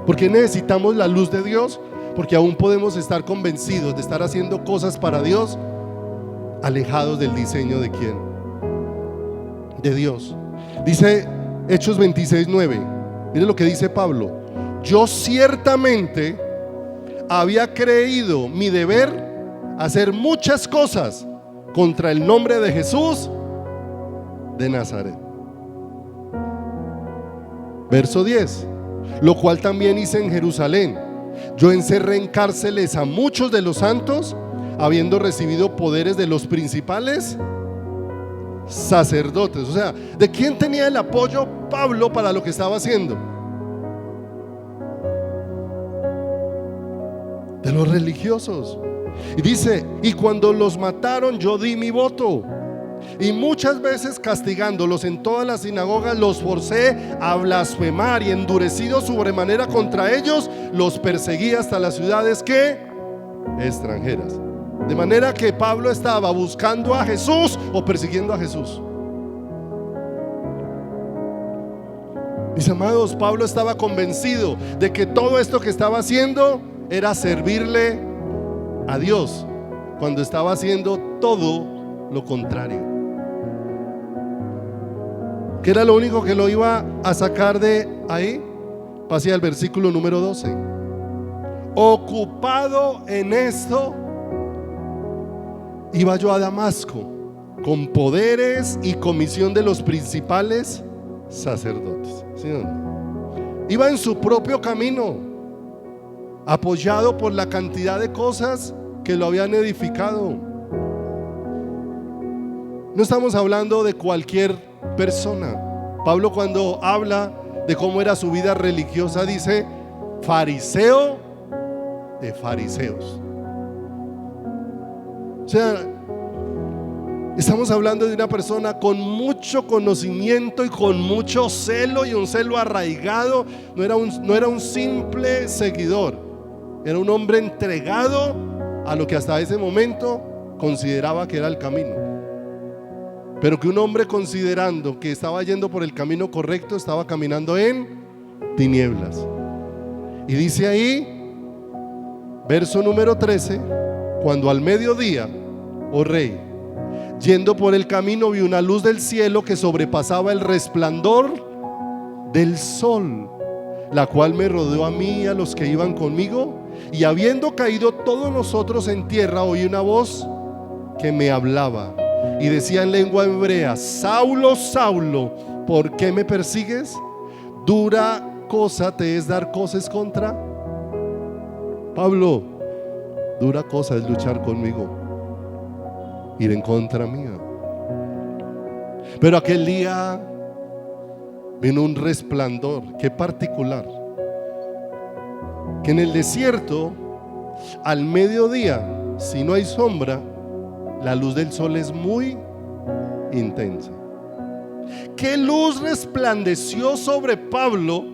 ¿Por qué necesitamos la luz de Dios? Porque aún podemos estar convencidos de estar haciendo cosas para Dios, alejados del diseño de ¿quién? De Dios. Dice Hechos 26:9. Mire lo que dice Pablo: yo ciertamente había creído mi deber hacer muchas cosas contra el nombre de Jesús de Nazaret. Verso 10: lo cual también hice en Jerusalén. Yo encerré en cárceles a muchos de los santos, habiendo recibido poderes de los principales sacerdotes. O sea, ¿de quién tenía el apoyo Pablo para lo que estaba haciendo? De los religiosos. Y dice: y cuando los mataron, yo di mi voto. Y muchas veces castigándolos en todas las sinagogas, los forcé a blasfemar, y endurecido sobremanera contra ellos, los perseguí hasta las ciudades que extranjeras. De manera que Pablo estaba buscando a Jesús o persiguiendo a Jesús. Mis amados, Pablo estaba convencido de que todo esto que estaba haciendo era servirle a Dios, cuando estaba haciendo todo lo contrario. ¿Qué era lo único que lo iba a sacar de ahí? Pase al versículo número 12. Ocupado en esto, iba yo a Damasco con poderes y comisión de los principales sacerdotes. ¿Sí o no? Iba en su propio camino, apoyado por la cantidad de cosas que lo habían edificado. No estamos hablando de cualquier persona. Pablo, cuando habla de cómo era su vida religiosa, dice: fariseo de fariseos. O sea, estamos hablando de una persona con mucho conocimiento y con mucho celo, y un celo arraigado. No era un simple seguidor, era un hombre entregado a lo que hasta ese momento consideraba que era el camino. Pero que un hombre, considerando que estaba yendo por el camino correcto, estaba caminando en tinieblas. Y dice ahí, verso número 13: cuando al mediodía, oh rey, yendo por el camino, vi una luz del cielo que sobrepasaba el resplandor del sol, la cual me rodeó a mí y a los que iban conmigo. Y habiendo caído todos nosotros en tierra, oí una voz que me hablaba y decía en lengua hebrea: Saulo, Saulo, ¿por qué me persigues? Dura cosa te es dar cosas contra Pablo. Dura cosa es luchar conmigo, ir en contra mía. Pero aquel día vino un resplandor, qué particular, que en el desierto, al mediodía, si no hay sombra, la luz del sol es muy intensa. ¿Qué luz resplandeció sobre Pablo,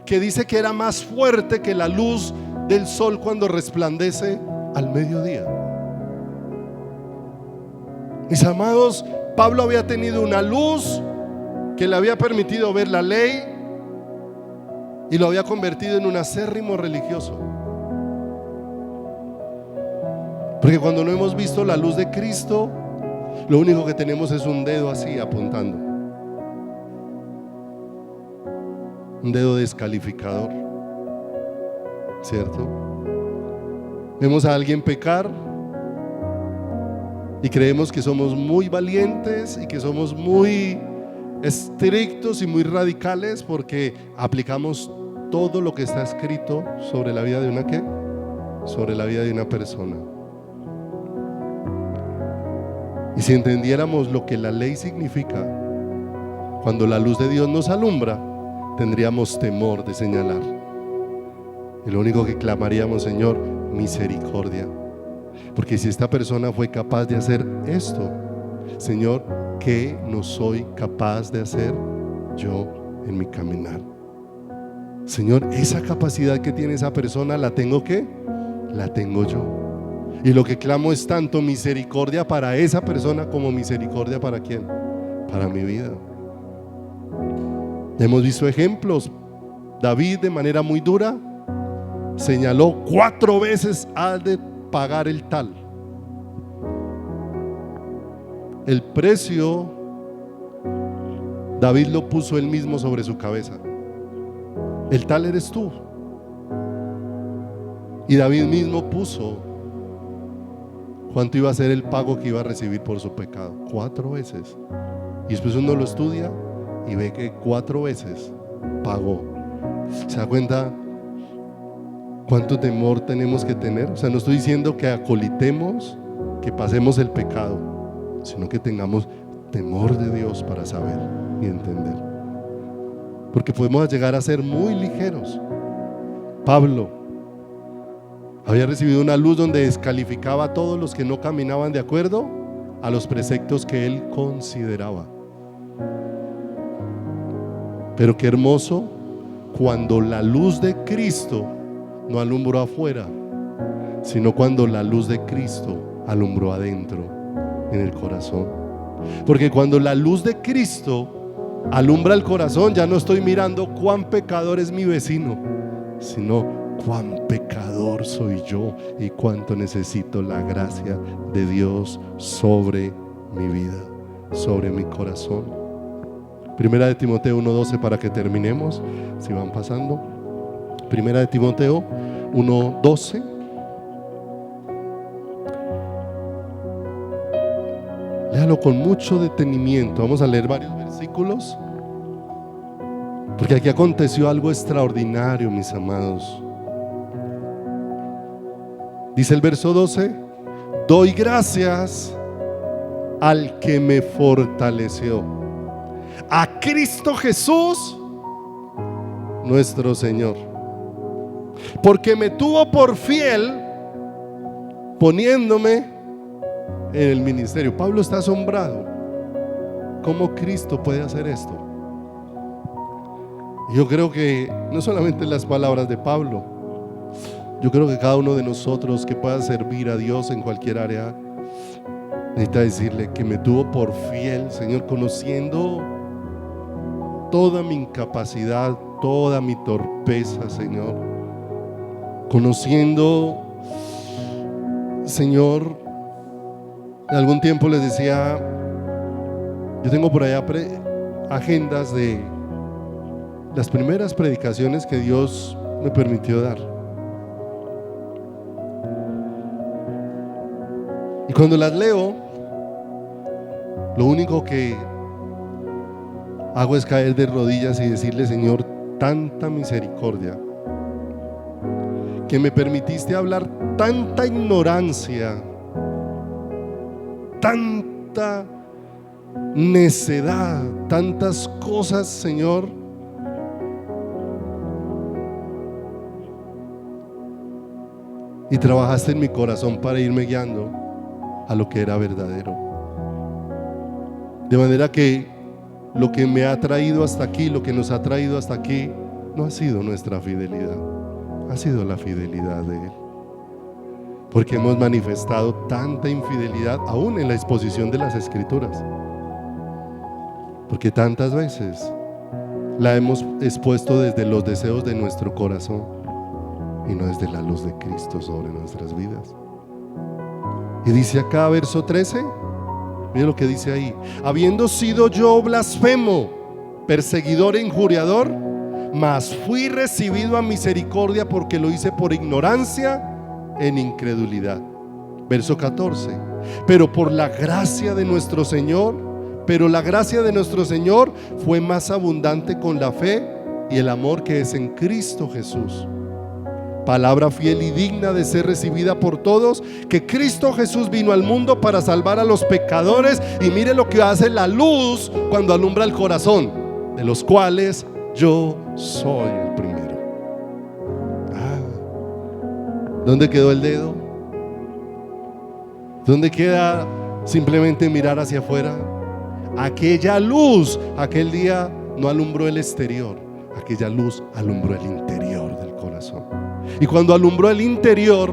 que dice que era más fuerte que la luz del sol cuando resplandece al mediodía? Mis amados, Pablo había tenido una luz que le había permitido ver la ley y lo había convertido en un acérrimo religioso. Porque cuando no hemos visto la luz de Cristo, lo único que tenemos es un dedo así apuntando, un dedo descalificador, ¿cierto? Vemos a alguien pecar y creemos que somos muy valientes y que somos muy estrictos y muy radicales porque aplicamos todo lo que está escrito sobre la vida de una ¿qué? Sobre la vida de una persona. Y si entendiéramos lo que la ley significa, cuando la luz de Dios nos alumbra, tendríamos temor de señalar. Y lo único que clamaríamos: Señor, misericordia. Porque si esta persona fue capaz de hacer esto, Señor, ¿qué no soy capaz de hacer yo en mi caminar? Señor, esa capacidad que tiene esa persona, ¿la tengo qué? La tengo yo. Y lo que clamo es tanto misericordia para esa persona como misericordia ¿para quién? Para mi vida. Hemos visto ejemplos. David, de manera muy dura, señaló 4 veces: has de pagar el tal. El precio David lo puso él mismo sobre su cabeza. El tal eres tú. Y David mismo puso cuánto iba a ser el pago que iba a recibir por su pecado. 4 veces. Y después uno lo estudia y ve que 4 veces pagó. ¿Se da cuenta cuánto temor tenemos que tener? O sea, no estoy diciendo que acolitemos, que pasemos el pecado, sino que tengamos temor de Dios para saber y entender. Porque podemos llegar a ser muy ligeros. Pablo había recibido una luz donde descalificaba a todos los que no caminaban de acuerdo a los preceptos que él consideraba. Pero qué hermoso cuando la luz de Cristo no alumbró afuera, sino cuando la luz de Cristo alumbró adentro, en el corazón. Porque cuando la luz de Cristo alumbra el corazón, ya no estoy mirando cuán pecador es mi vecino, sino cuán pecador soy yo y cuánto necesito la gracia de Dios sobre mi vida, sobre mi corazón. Primera de Timoteo 1:12 para que terminemos, si van pasando. Primera de Timoteo 1:12. Léalo con mucho detenimiento. Vamos a leer varios versículos, porque aquí aconteció algo extraordinario, mis amados. Dice el verso 12: doy gracias al que me fortaleció, a Cristo Jesús nuestro Señor, porque me tuvo por fiel poniéndome en el ministerio. Pablo está asombrado. ¿Cómo Cristo puede hacer esto? Yo creo que no solamente las palabras de Pablo, yo creo que cada uno de nosotros que pueda servir a Dios en cualquier área necesita decirle que me tuvo por fiel, Señor, conociendo toda mi incapacidad, toda mi torpeza, Señor, conociendo, Señor. En algún tiempo les decía, yo tengo por allá agendas de las primeras predicaciones que Dios me permitió dar. Y cuando las leo, lo único que hago es caer de rodillas y decirle: Señor, tanta misericordia, que me permitiste hablar tanta ignorancia, tanta necedad, tantas cosas, Señor, y trabajaste en mi corazón para irme guiando a lo que era verdadero. De manera que lo que me ha traído hasta aquí, lo que nos ha traído hasta aquí, no ha sido nuestra fidelidad, ha sido la fidelidad de Él. Porque hemos manifestado tanta infidelidad aún en la exposición de las Escrituras, porque tantas veces la hemos expuesto desde los deseos de nuestro corazón y no desde la luz de Cristo sobre nuestras vidas. Y dice acá, verso 13, mire lo que dice ahí: habiendo sido yo blasfemo, perseguidor e injuriador, mas fui recibido a misericordia porque lo hice por ignorancia en incredulidad. Verso 14, pero la gracia de nuestro Señor fue más abundante con la fe y el amor que es en Cristo Jesús. Palabra fiel y digna de ser recibida por todos, que Cristo Jesús vino al mundo para salvar a los pecadores, y mire lo que hace la luz cuando alumbra el corazón, de los cuales yo soy el primero. ¿Dónde quedó el dedo? ¿Dónde queda simplemente mirar hacia afuera? Aquella luz aquel día no alumbró el exterior, aquella luz alumbró el interior del corazón. Y cuando alumbró el interior,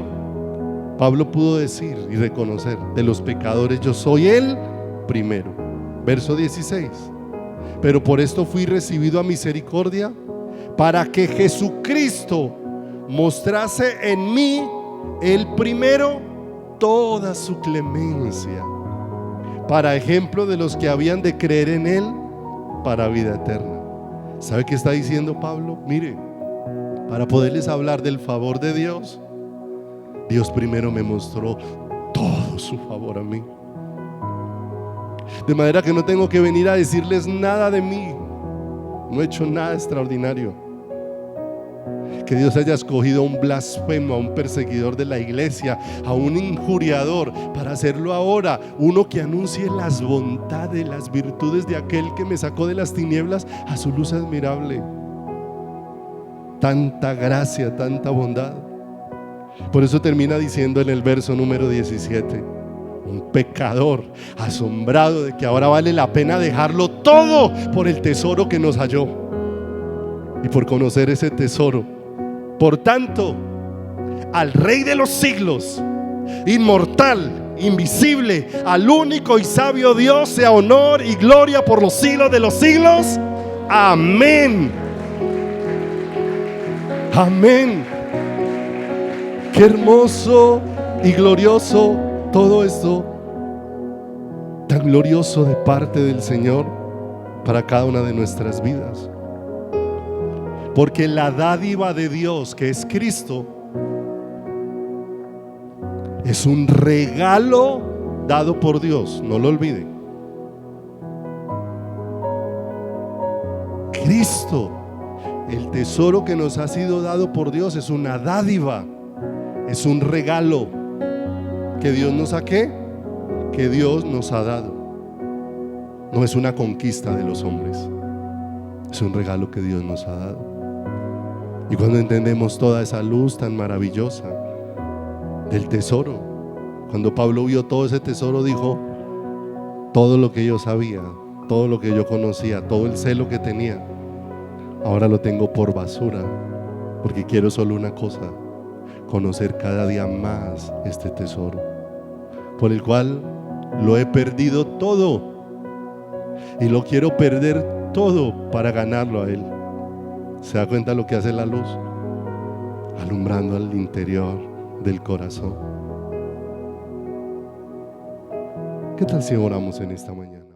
Pablo pudo decir y reconocer: de los pecadores yo soy el primero. Verso 16, pero por esto fui recibido a misericordia, para que Jesucristo mostrase en mí el primero toda su clemencia, para ejemplo de los que habían de creer en él para vida eterna. ¿Sabe qué está diciendo Pablo? Mire, para poderles hablar del favor de Dios, Dios primero me mostró todo su favor a mí, de manera que no tengo que venir a decirles nada de mí. No he hecho nada extraordinario. Que Dios haya escogido a un blasfemo, a un perseguidor de la iglesia, a un injuriador, para hacerlo ahora uno que anuncie las bondades, las virtudes de aquel que me sacó de las tinieblas a su luz admirable. Tanta gracia, tanta bondad. Por eso termina diciendo en el verso número 17: un pecador asombrado de que ahora vale la pena dejarlo todo por el tesoro que nos halló y por conocer ese tesoro. Por tanto, al Rey de los siglos, inmortal, invisible, al único y sabio Dios, sea honor y gloria por los siglos de los siglos. Amén. Amén. Qué hermoso y glorioso todo esto, tan glorioso de parte del Señor para cada una de nuestras vidas. Porque la dádiva de Dios, que es Cristo, es un regalo dado por Dios, no lo olvide. Cristo, el tesoro que nos ha sido dado por Dios, es una dádiva, es un regalo que Dios nos ha ¿qué? Que Dios nos ha dado. No es una conquista de los hombres, es un regalo que Dios nos ha dado. Y cuando entendemos toda esa luz tan maravillosa del tesoro, cuando Pablo vio todo ese tesoro, dijo: todo lo que yo sabía, todo lo que yo conocía, todo el celo que tenía, ahora lo tengo por basura, porque quiero solo una cosa: conocer cada día más este tesoro, por el cual lo he perdido todo y lo quiero perder todo para ganarlo a Él. ¿Se da cuenta lo que hace la luz? Alumbrando al interior del corazón. ¿Qué tal si oramos en esta mañana?